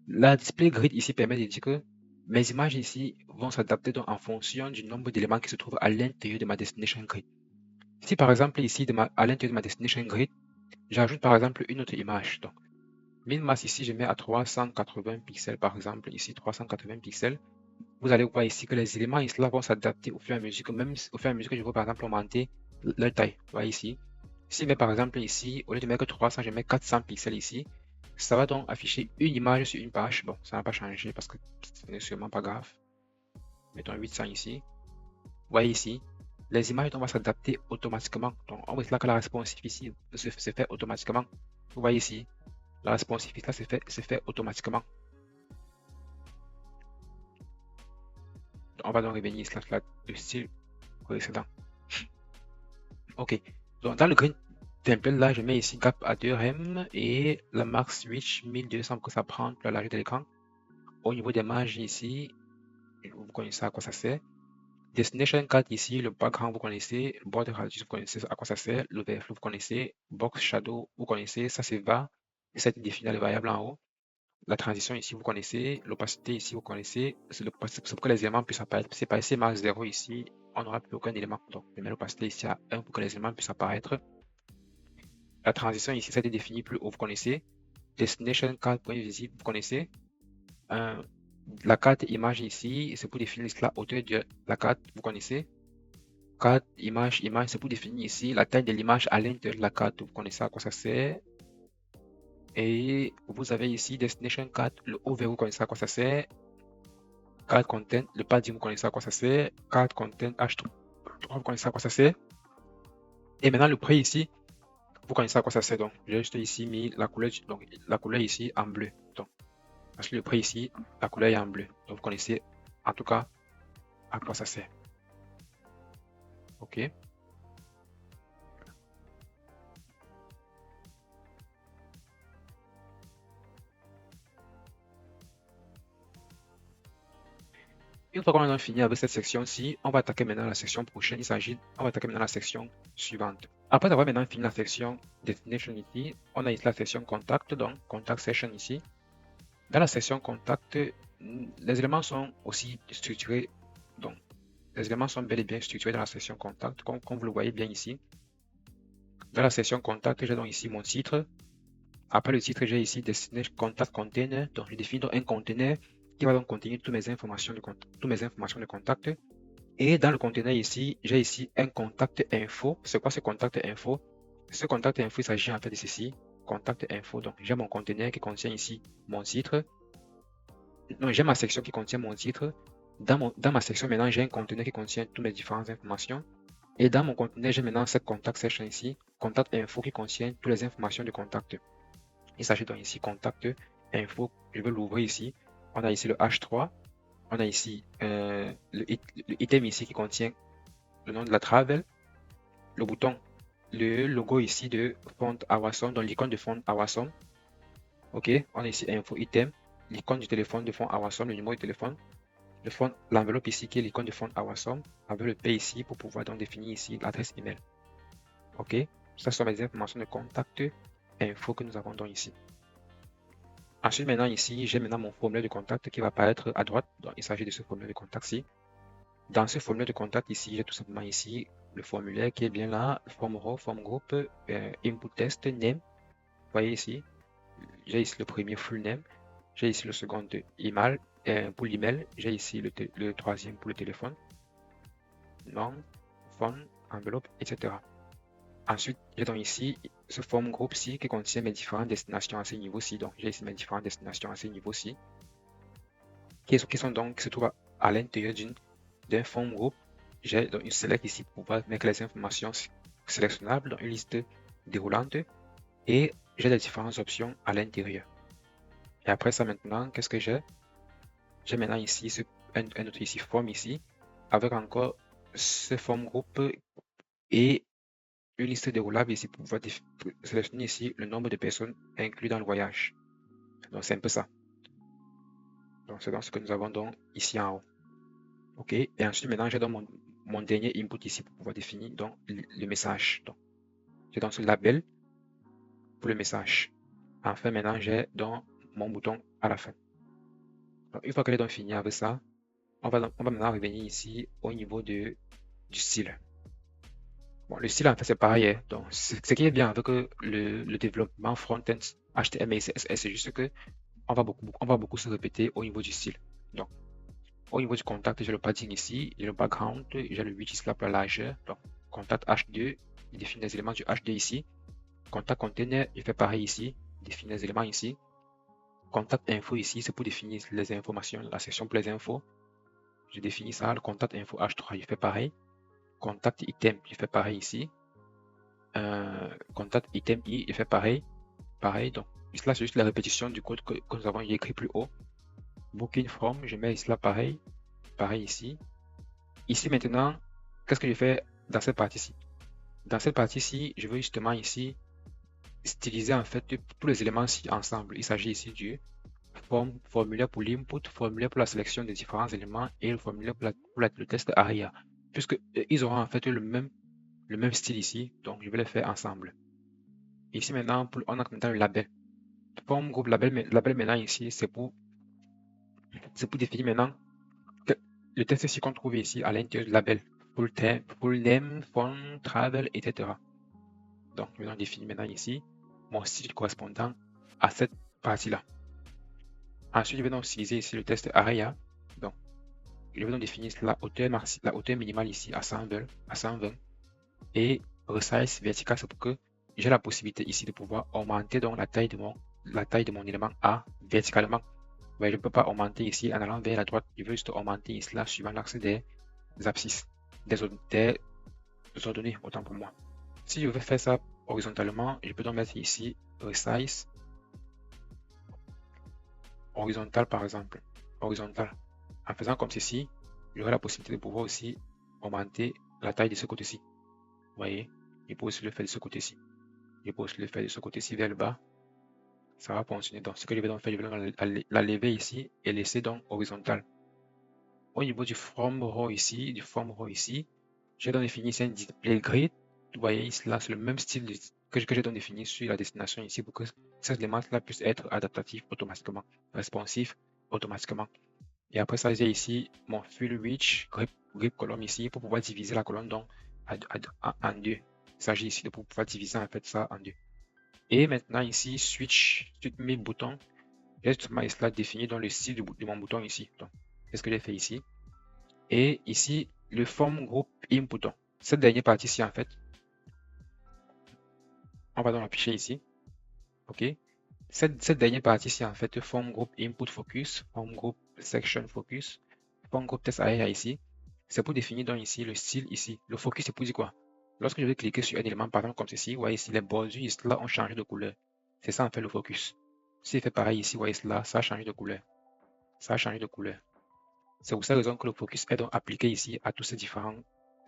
La display grid ici permet de dire que mes images ici vont s'adapter donc en fonction du nombre d'éléments qui se trouvent à l'intérieur de ma destination grid. Si par exemple ici à l'intérieur de ma destination grid, j'ajoute par exemple une autre image. Donc, min masse ici, je mets à 380 pixels par exemple, ici 380 pixels. Vous allez voir ici que les éléments ici là vont s'adapter au fur et à mesure que même au fur et à mesure que je veux par exemple augmenter leur taille. Vous voyez ici. Si je mets par exemple ici, au lieu de mettre 300, je mets 400 pixels ici. Ça va donc afficher une image sur une page. Bon, ça n'a pas changé parce que ce n'est sûrement pas grave. Mettons 800 ici. Vous voyez ici, les images vont s'adapter automatiquement. Donc, on voit là que la responsive ici se fait automatiquement. Vous voyez ici, la responsive là se fait automatiquement. Donc, on va donc revenir ici là, le style précédent. Ok. Donc, dans le green template là, je mets ici gap à 2rem et la max switch 1200 pour que ça prenne la largeur de l'écran. Au niveau des marges ici, vous connaissez à quoi ça sert. Destination 4 ici, le background vous connaissez, border radius vous connaissez à quoi ça sert, l'overflow vous connaissez, box shadow vous connaissez, ça c'est va, c'est défini dans les variables en haut. La transition ici vous connaissez, l'opacité ici vous connaissez, c'est pour que les éléments puissent apparaître. C'est passé max 0 ici, on n'aura plus aucun élément. Donc je mets l'opacité ici à 1 pour que les éléments puissent apparaître. La transition ici, ça a été défini plus haut, vous connaissez. Destination card point visible, vous connaissez. La carte image ici, c'est pour définir la hauteur de la carte, vous connaissez. Carte, image, c'est pour définir ici la taille de l'image à l'intérieur de la carte. Vous connaissez à quoi ça sert. Et vous avez ici Destination Card, le over, vous connaissez à quoi ça sert. Card Content, le padding, vous connaissez à quoi ça sert. Card Content H3, vous connaissez à quoi ça sert. Et maintenant le prix ici, vous connaissez à quoi ça sert. Donc, j'ai juste ici mis la couleur, donc la couleur ici en bleu. Donc, parce que le prix ici, la couleur est en bleu. Donc, vous connaissez en tout cas à quoi ça sert. OK. Une fois qu'on a fini avec cette section-ci, on va attaquer maintenant la section prochaine. On va attaquer maintenant la section suivante. Après avoir maintenant fini la section Destination ici, on a ici la section Contact, donc Contact Session ici. Dans la section Contact, les éléments sont aussi structurés, donc les éléments sont bel et bien structurés dans la section Contact, comme vous le voyez bien ici. Dans la section Contact, j'ai donc ici mon titre. Après le titre, j'ai ici Destination Contact Container, donc je définis donc un conteneur qui va donc contenir toutes mes informations de contact. Et dans le conteneur ici, j'ai ici un contact info. C'est quoi ce contact info? Ce contact info, il s'agit en fait de ceci. Contact info. Donc, j'ai mon conteneur qui contient ici mon titre. Donc, j'ai ma section qui contient mon titre. Dans ma section, maintenant, j'ai un conteneur qui contient toutes mes différentes informations. Et dans mon conteneur, j'ai maintenant cette contact section ici. Contact info qui contient toutes les informations de contact. Il s'agit donc ici contact info. Je vais l'ouvrir ici. On a ici le H3. On a ici le item ici qui contient le nom de la travel, le bouton, le logo ici de font Awesome, donc l'icône de font Awesome. Ok, on a ici info item, l'icône du téléphone de font Awesome, le numéro de téléphone, l'enveloppe ici qui est l'icône de font Awesome, avec le P ici pour pouvoir donc définir ici l'adresse email. Ok, ça sont les informations de contact info que nous avons donc ici. Ensuite, maintenant ici, j'ai maintenant mon formulaire de contact qui va apparaître à droite. Donc, il s'agit de ce formulaire de contact-ci. Dans ce formulaire de contact ici, j'ai tout simplement ici le formulaire qui est bien là, form row, form group, input test, name. Vous voyez ici, j'ai ici le premier full name, j'ai ici le second email pour l'email, j'ai ici le troisième pour le téléphone, nom, phone, enveloppe, etc. Ensuite, j'ai donc ici ce form group-ci qui contient mes différentes destinations à ce niveau-ci. Donc, j'ai ici mes différentes destinations à ce niveau-ci qui se trouvent à l'intérieur d'un form group. J'ai donc une select ici pour pouvoir mettre les informations sélectionnables dans une liste déroulante et j'ai les différentes options à l'intérieur. Et après ça maintenant, qu'est-ce que j'ai? J'ai maintenant ici un autre ici form ici avec encore ce form group et une liste déroulable ici pour pouvoir sélectionner ici le nombre de personnes inclus dans le voyage. Donc c'est un peu ça. Donc c'est dans ce que nous avons donc ici en haut. Ok, et ensuite maintenant j'ai donc mon dernier input ici pour pouvoir définir donc le message. Donc j'ai dans ce label pour le message. Enfin, maintenant, j'ai donc mon bouton à la fin. Donc, une fois qu'elle est donc finie avec ça, on va maintenant revenir ici au niveau du style. Bon, le style, en fait, c'est pareil, hein. Donc, ce qui est bien avec le développement front-end HTML et CSS, c'est juste que on va beaucoup se répéter au niveau du style. Donc, au niveau du contact, j'ai le padding ici, j'ai le background, j'ai le width là pour la largeur. Donc, contact H2, il définit les éléments du H2 ici. Contact container, il fait pareil ici, il définit les éléments ici. Contact info ici, c'est pour définir les informations, la section pour les infos. Je définis ça, le contact info H3, il fait pareil. Contact item, il fait pareil ici. Contact item i, il fait pareil. Pareil, donc là, c'est juste la répétition du code que nous avons écrit plus haut. Booking from, je mets là pareil. Pareil ici. Ici maintenant, qu'est-ce que je fais dans cette partie-ci? Dans cette partie-ci, je veux justement ici styliser en fait tous les éléments-ci ensemble. Il s'agit ici du formulaire pour l'input, formulaire pour la sélection des différents éléments et le formulaire pour le test ARIA. Puisque ils auront en fait le même style ici, donc je vais les faire ensemble. Ici maintenant, on a maintenant le label. Forme groupe label, label maintenant ici, c'est pour définir maintenant que le test ici qu'on trouve ici à l'intérieur du label. Full name, font, travel, etc. Donc, je vais définir maintenant ici mon style correspondant à cette partie-là. Ensuite, je vais donc utiliser ici le test ARIA. Donc, je vais donc définir la hauteur minimale ici à 120, et resize vertical, c'est pour que j'ai la possibilité ici de pouvoir augmenter donc la taille de mon élément A verticalement. Mais je ne peux pas augmenter ici en allant vers la droite. Je veux juste augmenter ici là suivant l'axe des abscisses, des ordonnées, autant pour moi. Si je veux faire ça horizontalement, je peux donc mettre ici resize horizontal par exemple. Horizontal. En faisant comme ceci, j'aurai la possibilité de pouvoir aussi augmenter la taille de ce côté-ci. Vous voyez, je peux aussi le faire de ce côté-ci. Je peux aussi le faire de ce côté-ci vers le bas. Ça va fonctionner. Donc, ce que je vais donc faire, je vais donc la lever ici et laisser donc horizontal. Au niveau du from row ici, j'ai donc défini ici un display grid. Vous voyez, ici, là, c'est le même style que j'ai donc défini sur la destination ici pour que ces éléments-là puissent être adaptatifs automatiquement, responsifs automatiquement. Et après ça, j'ai ici mon fill reach grip column ici pour pouvoir diviser la colonne donc en deux. Il s'agit ici de pouvoir diviser en fait ça en deux. Et maintenant ici, switch mes boutons. J'ai justement cela défini dans le style de mon bouton ici. Donc, c'est ce que j'ai fait ici. Et ici, le form group input. Cette dernière partie-ci, en fait, on va donc l'afficher ici. OK. Cette dernière partie-ci, en fait, form group input focus, form group section focus, form group test area ici. C'est pour définir donc ici le style ici. Le focus, c'est pour dire quoi? Lorsque je vais cliquer sur un élément, par exemple, comme ceci, vous voyez ici, les bordures ici, là, ont changé de couleur. C'est ça, en fait, le focus. Si je fais pareil ici, vous voyez là, ça a changé de couleur. Ça a changé de couleur. C'est pour cette raison que le focus est donc appliqué ici à tous ces différents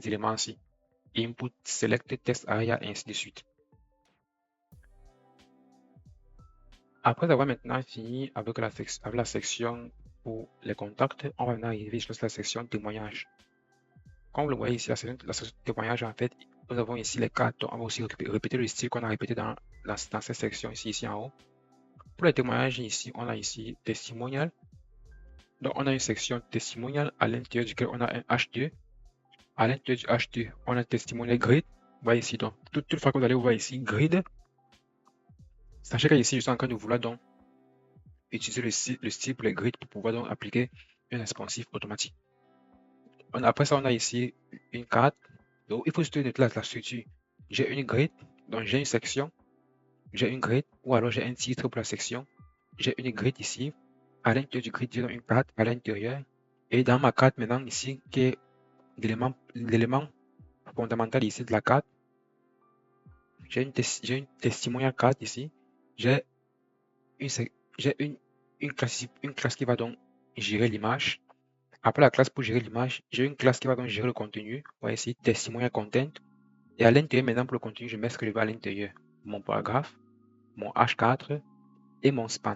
éléments-ci. Input, select, test area, et ainsi de suite. Après avoir maintenant fini avec la section pour les contacts, on va maintenant arriver sur la section témoignage. Comme vous le voyez ici, la section témoignage, en fait, nous avons ici les cartes. On va aussi répéter le style qu'on a répété dans cette section ici en haut. Pour les témoignages ici, on a ici testimonial. Donc, on a une section testimonial à l'intérieur duquel on a un H2. À l'intérieur du H2, on a un testimonial grid. Vous voyez ici, donc, toute fois que vous allez voir ici, grid. Sachez qu'ici, je suis en train de vouloir donc utiliser le style pour les grids pour pouvoir donc appliquer un responsif automatique. Après ça, on a ici une carte. Donc, il faut juste noter la structure. J'ai une grid, donc j'ai une section, j'ai une grid, ou alors j'ai un titre pour la section. J'ai une grid ici. À l'intérieur du grid, j'ai une carte à l'intérieur. Et dans ma carte maintenant ici, qui est l'élément fondamental ici de la carte, j'ai une testimonial carte ici. J'ai une classe qui va donc gérer l'image. Après la classe pour gérer l'image, j'ai une classe qui va donc gérer le contenu. On va ici testimonial content. Et à l'intérieur, maintenant pour le contenu, je mets ce que je veux à l'intérieur. Mon paragraphe, mon H4 et mon span.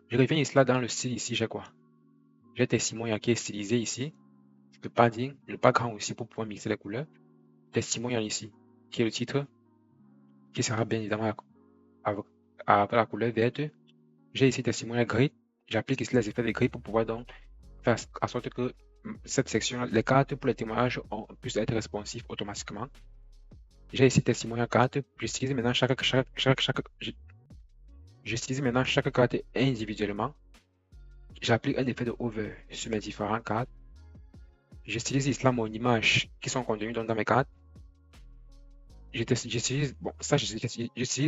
Je reviens ici là dans le style ici, j'ai quoi? J'ai testimonial qui est stylisé ici. Le padding, le background aussi pour pouvoir mixer les couleurs. Testimonial ici, qui est le titre, qui sera bien évidemment avec la couleur verte. J'ai ici testimonial grid. J'applique ici les effets de grid pour pouvoir donc faire en sorte que cette section, les cartes pour les témoignages puissent être responsives automatiquement. J'ai ici testimonial carte. J'utilise maintenant j'utilise maintenant chaque carte individuellement. J'applique un effet de hover sur mes différentes cartes. J'utilise ici mon image qui sont contenues dans mes cartes. J'utilise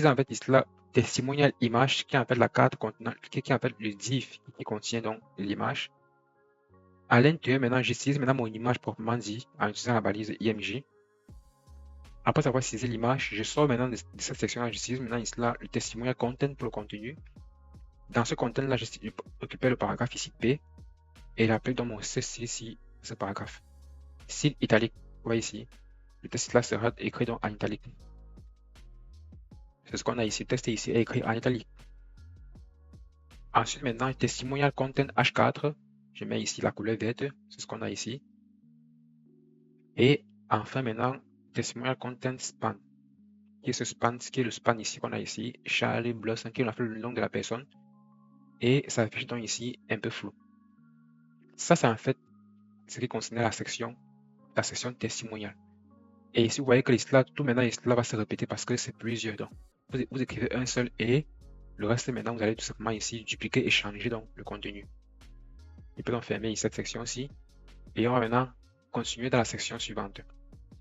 en fait ici la testimonial image qui est en fait la carte contenant, qui est en fait le div qui contient donc l'image. À l'intérieur, maintenant, j'utilise maintenant mon image proprement dit en utilisant la balise IMG. Après avoir utilisé l'image, je sors maintenant de cette section-là. J'utilise maintenant ici là, le testimonial content pour le contenu. Dans ce content-là, je récupère le paragraphe ici P et j'appelle dans mon style ici ce paragraphe. Style italique, vous voyez ici. Le texte là sera écrit donc en italique. C'est ce qu'on a ici. Le texte ici est écrit en italique. Ensuite, maintenant, testimonial content H4. Je mets ici la couleur verte. C'est ce qu'on a ici. Et enfin, maintenant, testimonial content span. Qui est ce span, qui est le span ici qu'on a ici. Charlie Blossom, qui est le nom de la personne. Et ça affiche donc ici un peu flou. Ça, c'est en fait ce qui concerne la section testimonial. Et ici, vous voyez que l'isla, tout maintenant, cela va se répéter parce que c'est plusieurs. Donc, vous écrivez un seul et le reste, maintenant, vous allez tout simplement ici dupliquer et changer donc le contenu. Je peux donc fermer cette section-ci. Et on va maintenant continuer dans la section suivante.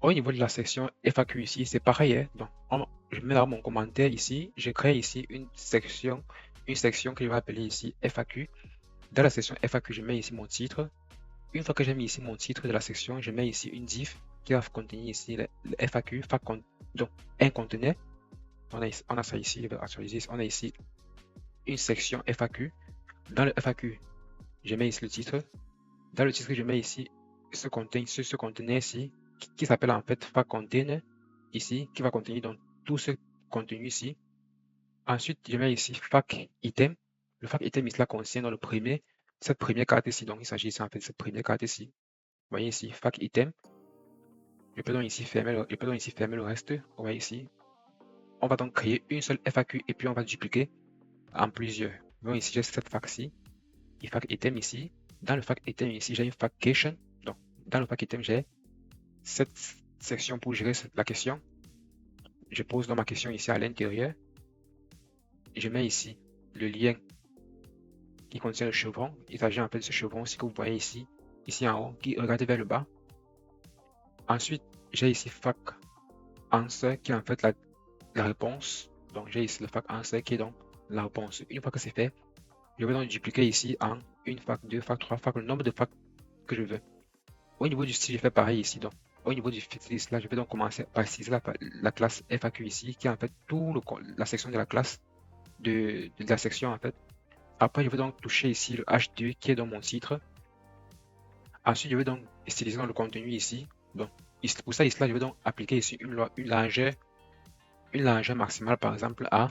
Au niveau de la section FAQ ici, c'est pareil. Hein? Donc, je mets dans mon commentaire ici, je crée ici une section que je vais appeler ici FAQ. Dans la section FAQ, je mets ici mon titre. Une fois que j'ai mis ici mon titre de la section, je mets ici une div qui va contenir ici le FAQ, donc un conteneur. On a ça ici, je vais actualiser. On a ici une section FAQ. Dans le FAQ, je mets ici le titre. Dans le titre, je mets ici ce conteneur ici qui s'appelle en fait FAQ container ici, qui va contenir donc tout ce contenu ici. Ensuite, je mets ici FAQ item. Le FAQ item ici là contient dans cette première carte ici. Donc, il s'agit ici en fait de cette première carte ici. Vous voyez ici FAQ item. Je peux donc ici fermer le reste. Vous voyez ici. On va donc créer une seule FAQ et puis on va dupliquer en plusieurs. Donc ici, j'ai cette FAQ-ci. Et FAQ item ici. Dans le FAQ item ici, j'ai une FAQ question. Donc, dans le FAQ item, j'ai cette section pour gérer la question. Je pose donc ma question ici à l'intérieur. Je mets ici le lien qui contient le chevron. Il s'agit en fait de ce chevron-ci que vous voyez ici en haut, qui regarde vers le bas. Ensuite, j'ai ici FAQ answer qui est en fait la réponse. Donc, j'ai ici le FAQ answer qui est donc la réponse. Une fois que c'est fait, je vais donc dupliquer ici en une FAQ, deux FAQ, trois FAQ, le nombre de FAQ que je veux. Au niveau du style, je fais pareil ici. Donc, au niveau du list là, je vais donc commencer par utiliser la classe FAQ ici, qui est en fait la section de la classe de la section en fait. Après, je vais donc toucher ici le H2 qui est dans mon titre. Ensuite, je vais donc styliser dans le contenu ici. Donc, pour ça, ici là, je vais donc appliquer ici une largeur maximale par exemple à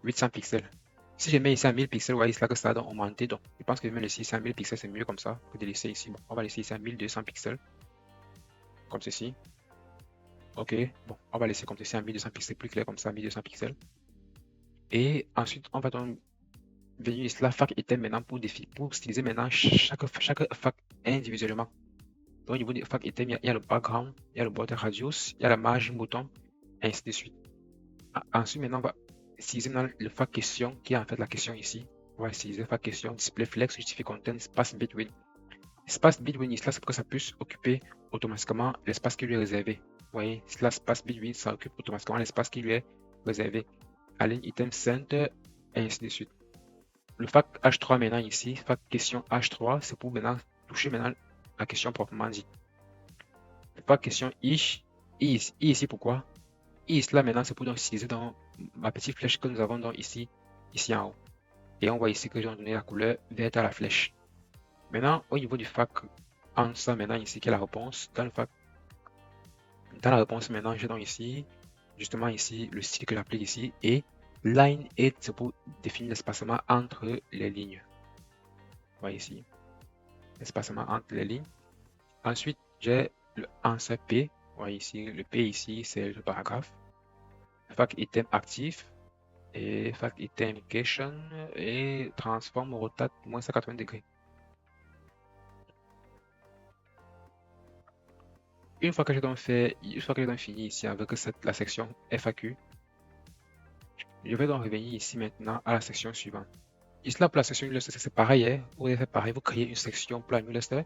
800 pixels. Si je mets ici à 1000 pixels, vous voyez ici là que ça va augmenter. Donc, je pense que je vais laisser ici à 1000 pixels, c'est mieux comme ça que de laisser ici. Bon, on va laisser ici à 1200 pixels. Comme ceci. Ok, bon, on va laisser comme ceci à 1200 pixels, plus clair comme ça, 1200 pixels. Et ensuite, on va donc venir ici là, FAQ item maintenant pour styliser maintenant chaque FAQ individuellement. Donc, au niveau des FAQ item, il y a le background, il y a le border radius, il y a la margin bouton, et ainsi de suite. Ensuite, maintenant, on va utiliser le FAQ question qui est en fait la question ici. On va utiliser FAQ question, display flex, justify content, space between. Espace between ici là, c'est pour que ça puisse occuper automatiquement l'espace qui lui est réservé. Vous voyez, là, space between, ça occupe automatiquement l'espace qui lui est réservé. Align item center, et ainsi de suite. Le FAQ H3 maintenant ici, FAQ question H3, c'est pour maintenant toucher maintenant la question proprement dit. Le FAQ question I ici pourquoi? Ici là maintenant c'est pour donc utiliser dans ma petite flèche que nous avons donc ici en haut. Et on voit ici que j'ai donné la couleur verte à la flèche. Maintenant au niveau du FAQ answer maintenant ici qui est la réponse. Dans la réponse maintenant j'ai donc ici justement ici le style que j'applique ici et line 8 c'est pour définir l'espacement entre les lignes. Vous voyez ici l'espacement entre les lignes. Ensuite j'ai le answer P. Vous voyez ici le P ici c'est le paragraphe. FAQ item actif. et fact item indication et transform rotate moins 180 degrés. Une fois que j'ai donc fini ici avec la section FAQ, je vais donc revenir ici maintenant à la section suivante. Ici là pour la section newsletter, c'est pareil, hein. Vous allez faire pareil, vous créez une section pour la newsletter,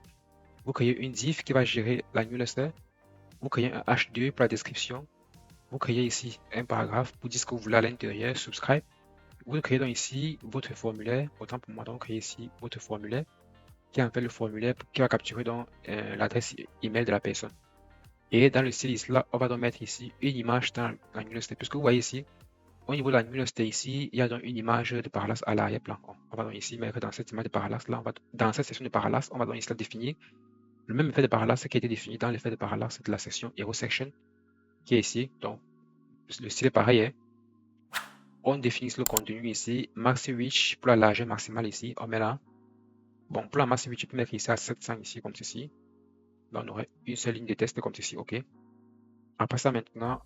vous créez une div qui va gérer la newsletter, vous créez un H2 pour la description, vous créez ici un paragraphe pour dire ce que vous voulez à l'intérieur, subscribe. Vous créez donc ici votre formulaire, autant pour moi donc créer ici votre formulaire, qui est en fait le formulaire qui va capturer donc l'adresse email de la personne. Et dans le style ici là, on va donc mettre ici une image dans la newsletter, puisque vous voyez ici, au niveau de la newsletter ici, il y a donc une image de parallaxe à l'arrière-plan. On va donc ici mettre dans cette image de parallaxe là, dans cette section de parallaxe, on va donc ici définir le même effet de parallaxe qui a été défini dans l'effet de parallaxe de la section Hero Section, qui est ici. Donc le style est pareil, hein. On définit le contenu ici, max reach pour la largeur maximale ici, on met là. Bon, pour la max reach, tu peux mettre ici à 700 ici, comme ceci. Là, on aurait une seule ligne de test comme ceci, ok. Après ça, maintenant,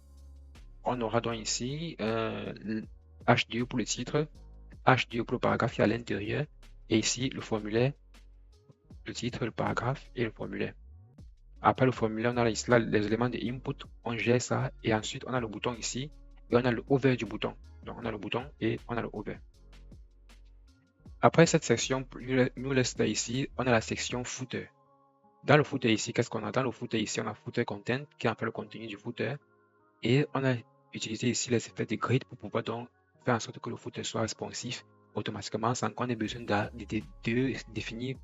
on aura donc ici H2 pour le titre, H2 pour le paragraphe qui est à l'intérieur, et ici le formulaire, le titre, le paragraphe et le formulaire. Après le formulaire, on a ici là, les éléments de input, on gère ça, et ensuite on a le bouton ici, et on a le hover du bouton. Donc on a le bouton et on a le hover. Après cette section newsletter ici, on a la section footer. Dans le footer ici, qu'est-ce qu'on a? Dans le footer ici, on a footer content qui est en fait le contenu du footer. Et on a utilisé ici les effets de grid pour pouvoir donc faire en sorte que le footer soit responsif automatiquement sans qu'on ait besoin de définir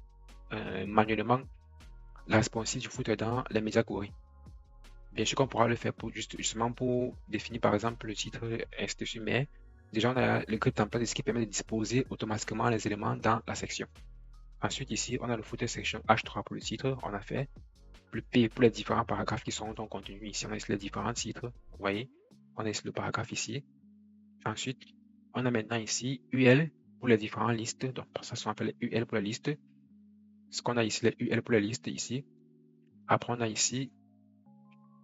manuellement la responsif du footer dans les médias query. Bien sûr qu'on pourra le faire pour justement pour définir par exemple le titre ainsi, mais déjà on a le grid template qui permet de disposer automatiquement les éléments dans la section. Ensuite ici on a le footer section H3 pour le titre, on a fait le P pour les différents paragraphes qui sont dans le contenu. Ici on a ici les différents titres, vous voyez, on a ici le paragraphe ici. Ensuite on a maintenant ici UL pour les différentes listes, donc ça on appelle UL pour la liste. Ce qu'on a ici les UL pour la liste ici. Après on a ici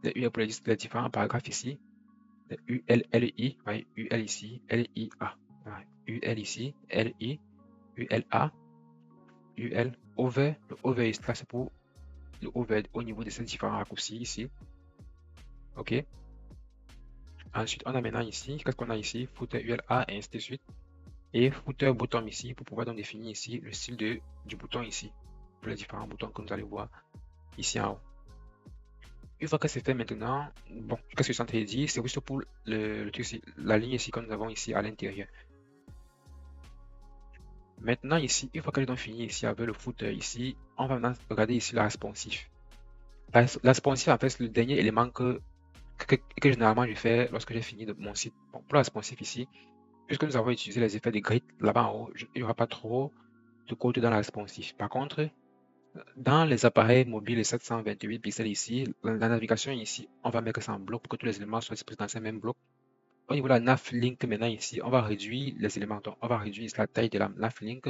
les UL pour la liste, les différents paragraphes ici. ULLI, ouais, UL ici, LIA, ouais, UL ici, LI, ULA, UL, over, le over ici, là c'est pour le over au niveau de ces différents raccourcis ici, ok. Ensuite on a maintenant ici, qu'est-ce qu'on a ici, footer ULA et ainsi de suite, et footer bottom ici pour pouvoir donc définir ici le style du bouton ici, pour les différents boutons que nous allons voir ici en haut. Une fois que c'est fait maintenant, bon, qu'est-ce que je suis en train de dire, c'est juste pour le truc ici, la ligne ici que nous avons ici à l'intérieur. Maintenant ici, une fois que j'ai donc fini ici avec le footer ici, on va maintenant regarder ici la responsif. La responsif en fait c'est le dernier élément que généralement je fais lorsque j'ai fini de mon site. Bon, pour la responsif ici, puisque nous avons utilisé les effets de grid là-bas en haut, il n'y aura pas trop de code dans la responsif. Par contre, dans les appareils mobiles 728 pixels ici, la navigation ici, on va mettre ça en bloc pour que tous les éléments soient disposés dans ces mêmes blocs. Au niveau de la navlink maintenant ici, on va réduire les éléments. Donc, on va réduire la taille de la navlink.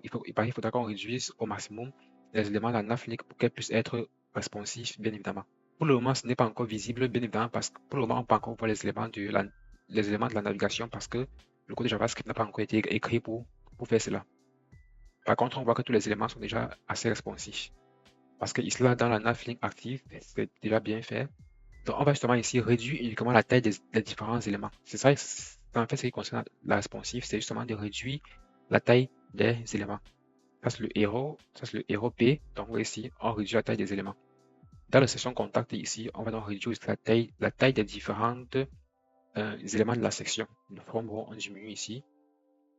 Il faudra qu'on réduise au maximum les éléments de la navlink pour qu'elle puisse être responsive, bien évidemment. Pour le moment, ce n'est pas encore visible, bien évidemment, parce que pour le moment, on peut encore voir les éléments de la navigation parce que le code JavaScript n'a pas encore été écrit pour faire cela. Par contre, on voit que tous les éléments sont déjà assez responsifs. Parce que ici, là, dans la navlink active, c'est déjà bien fait. Donc, on va justement ici réduire uniquement la taille des différents éléments. C'est ça, en fait, ce qui concerne la responsive, c'est justement de réduire la taille des éléments. Ça, c'est le héros, ça, c'est le héros P. Donc, ici, on réduit la taille des éléments. Dans la section contact, ici, on va donc réduire la taille des différents éléments de la section. Le from row, on diminue ici.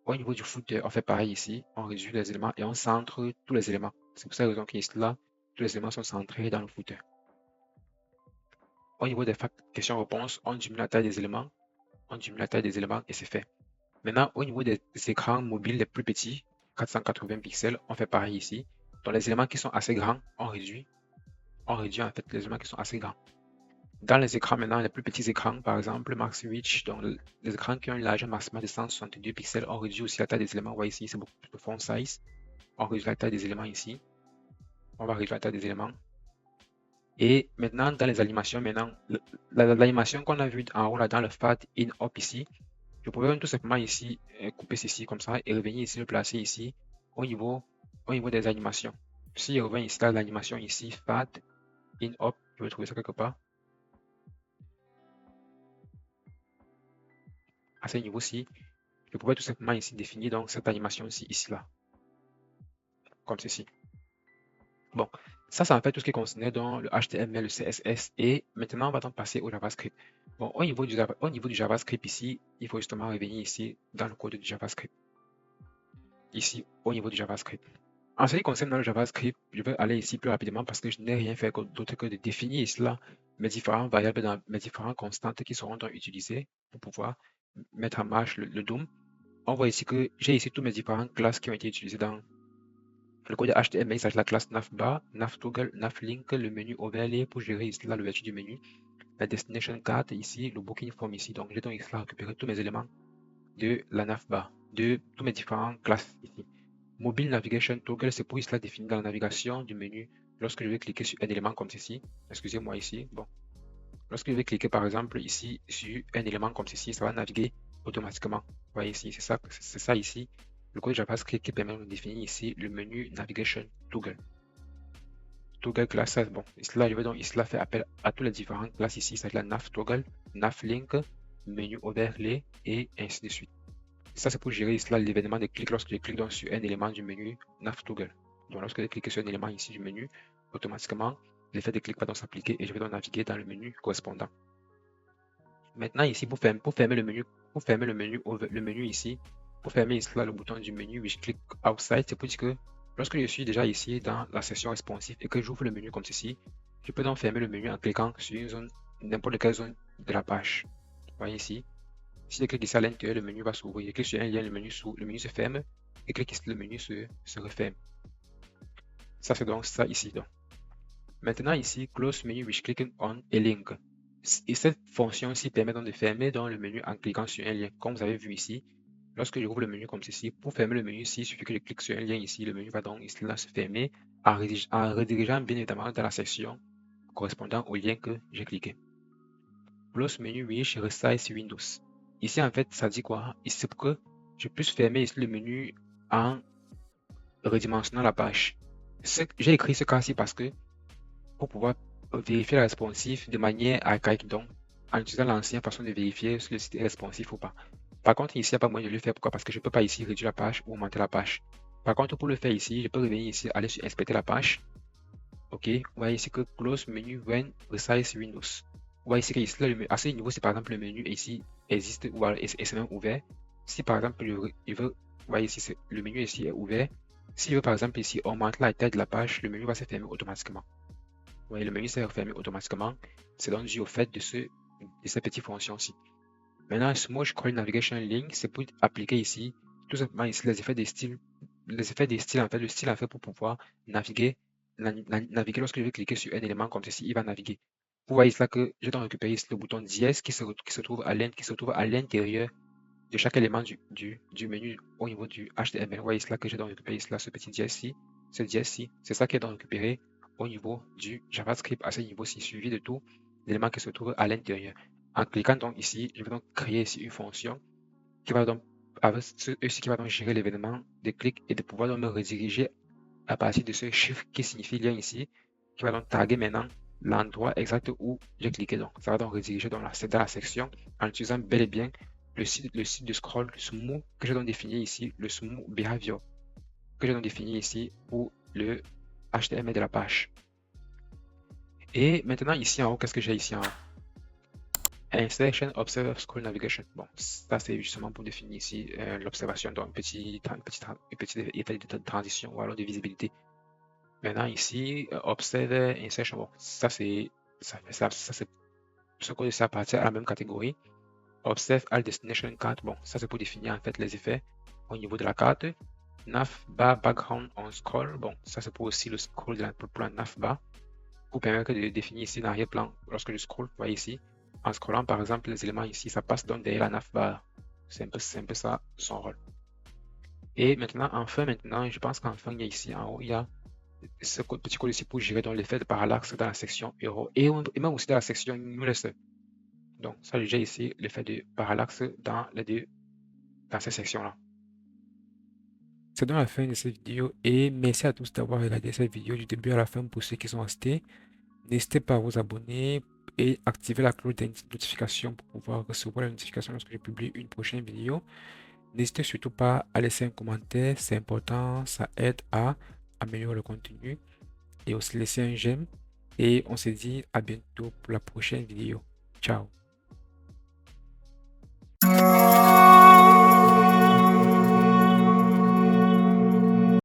Au niveau du footer, on fait pareil ici. On réduit les éléments et on centre tous les éléments. C'est pour ça que ici, là, tous les éléments sont centrés dans le footer. Au niveau des questions-réponses, on diminue la taille des éléments, on diminue la taille des éléments et c'est fait. Maintenant, au niveau des écrans mobiles les plus petits, 480 pixels, on fait pareil ici. Donc les éléments qui sont assez grands, on réduit en fait les éléments qui sont assez grands. Dans les écrans maintenant, les plus petits écrans, par exemple, Max Reach, donc les écrans qui ont une largeur maximale de 162 pixels, on réduit aussi la taille des éléments. Vous voyez ici, c'est beaucoup plus de font size. On réduit la taille des éléments ici. On va réduire la taille des éléments. Et maintenant, dans les animations, l'animation qu'on a vue en haut là dans le Fat In Up ici, Je pourrais tout simplement ici couper ceci comme ça et revenir ici le placer ici au niveau, des animations. Si je reviens ici dans l'animation ici, fat, in up, je vais trouver ça quelque part. À ce niveau-ci, je pourrais tout simplement ici définir donc cette animation ici là, comme ceci. Bon, ça c'est en fait tout ce qui concernait dans le HTML, le CSS et maintenant on va donc passer au JavaScript. Bon, au niveau du JavaScript ici, il faut justement revenir ici dans le code du JavaScript. Ici, au niveau du JavaScript. En ce qui concerne dans le JavaScript, je vais aller ici plus rapidement parce que je n'ai rien fait d'autre que de définir ici là mes différentes variables, mes différentes constantes qui seront donc utilisées pour pouvoir mettre en marche le DOM. On voit ici que j'ai ici toutes mes différentes classes qui ont été utilisées dans le code HTML. Il s'agit de la classe navbar, navtoggle, navlink, le menu overlay pour gérer ici là l'ouverture du menu, la destination card ici, le booking form ici. Donc j'ai donc ici là récupéré tous mes éléments de la navbar, de tous mes différentes classes ici. Mobile Navigation Toggle, c'est pour cela définir dans la navigation du menu lorsque je vais cliquer sur un élément comme ceci. Excusez-moi ici. Bon. Lorsque je vais cliquer par exemple ici sur un élément comme ceci, ça va naviguer automatiquement. Vous voyez ici, c'est ça ici. Le code JavaScript qui permet de définir ici le menu Navigation Toggle. Toggle class, bon, ici là, je vais donc ici là faire appel à toutes les différentes classes ici. C'est la nav toggle, nav link, menu overlay et ainsi de suite. Ça, c'est pour gérer cela l'événement de clic lorsque je clique donc sur un élément du menu navtoggle. Donc, lorsque je clique sur un élément ici du menu, automatiquement, l'effet de clic va donc s'appliquer et je vais donc naviguer dans le menu correspondant. Maintenant, ici, pour fermer le menu, le menu ici, pour fermer ici là, le bouton du menu, je clique outside, c'est pour dire que lorsque je suis déjà ici dans la section responsive et que j'ouvre le menu comme ceci, je peux donc fermer le menu en cliquant sur une zone, n'importe quelle zone de la page. Vous voyez ici. Si je clique ici à l'intérieur, le menu va s'ouvrir. Je clique sur un lien, le menu se ferme. Et clique ici, le menu se referme. Ça, c'est donc ça ici. Donc. Maintenant, ici, close menu which clicking on a link. Et cette fonction-ci permet donc de fermer dans le menu en cliquant sur un lien. Comme vous avez vu ici, lorsque je ouvre le menu comme ceci, pour fermer le menu ici, il suffit que je clique sur un lien ici. Le menu va donc ici là se fermer en redirigeant bien évidemment dans la section correspondant au lien que j'ai cliqué. Close menu which resize Windows. Ici, en fait, ça dit quoi? C'est pour que je puisse fermer ici le menu en redimensionnant la page. J'ai écrit ce cas-ci parce que pour pouvoir vérifier la responsive de manière archaïque, donc en utilisant l'ancienne façon de vérifier si le site est responsif ou pas. Par contre, ici, il n'y a pas moyen de le faire. Pourquoi? Parce que je ne peux pas ici réduire la page ou augmenter la page. Par contre, pour le faire ici, je peux revenir ici, aller sur inspecter la page. Ok, vous voyez ici que close menu when resize Windows. Vous voyez ici que ici, là, à ce niveau, c'est par exemple le menu ici existe ou est même ouvert. Si par exemple, vous voyez ici, le menu ici est ouvert. Si je veux par exemple ici augmenter la taille de la page, le menu va se fermer automatiquement. Vous voyez, le menu s'est refermé automatiquement. C'est donc dû au fait de cette petite fonction-ci. Maintenant, Smooth Scroll Navigation Link, c'est pour appliquer ici, tout simplement ici, les effets des styles. Les effets des styles, en fait, le style en fait pour pouvoir naviguer lorsque je vais cliquer sur un élément comme ceci, il va naviguer. Vous voyez là que je dois récupérer ici le bouton dièse qui se trouve à l'intérieur de chaque élément du menu au niveau du HTML. Vous voyez là que je dois récupérer ici, là, ce petit dièse-ci, ce dièse-ci, c'est ça qui est donc récupéré au niveau du JavaScript à ce niveau-ci, suivi de tout l'élément qui se trouve à l'intérieur. En cliquant donc ici, je vais donc créer ici une fonction qui va donc, qui va donc gérer l'événement de clic et de pouvoir donc me rediriger à partir de ce chiffre qui signifie lien ici, qui va donc taguer maintenant l'endroit exact où j'ai cliqué. Donc, ça va donc rediriger dans la section en utilisant bel et bien le site de scroll smooth que j'ai donc défini ici, le smooth behavior que j'ai donc défini ici pour le HTML de la page. Et maintenant ici en haut, qu'est-ce que j'ai ici en haut? Insertion Observer Scroll Navigation. Bon, ça c'est justement pour définir ici l'observation, donc un petit effet de transition ou alors de visibilité. Maintenant ici, Observer Insertion, bon, ça c'est ce code ça appartient à la même catégorie. Observe All Destination Card, bon, ça c'est pour définir en fait les effets au niveau de la carte. Navbar Background on Scroll, bon, ça c'est pour aussi le scroll pour la navbar, pour permettre de définir ici l'arrière-plan lorsque je scroll, vous voyez ici. En scrollant par exemple les éléments ici, ça passe donc derrière la navbar. C'est un peu ça son rôle. Et maintenant, je pense qu'enfin, il y a ici en haut, il y a ce petit code ici pour gérer donc l'effet de parallaxe dans la section Euro et même aussi dans la section Newsletter. Donc, ça j'ai ici l'effet de parallaxe dans ces sections-là. C'est donc la fin de cette vidéo et merci à tous d'avoir regardé cette vidéo du début à la fin. Pour ceux qui sont restés, n'hésitez pas à vous abonner et activer la cloche de notification pour pouvoir recevoir la notification lorsque je publie une prochaine vidéo. N'hésitez surtout pas à laisser un commentaire, c'est important, ça aide à améliorer le contenu et aussi laisser un j'aime. Et on se dit à bientôt pour la prochaine vidéo. Ciao.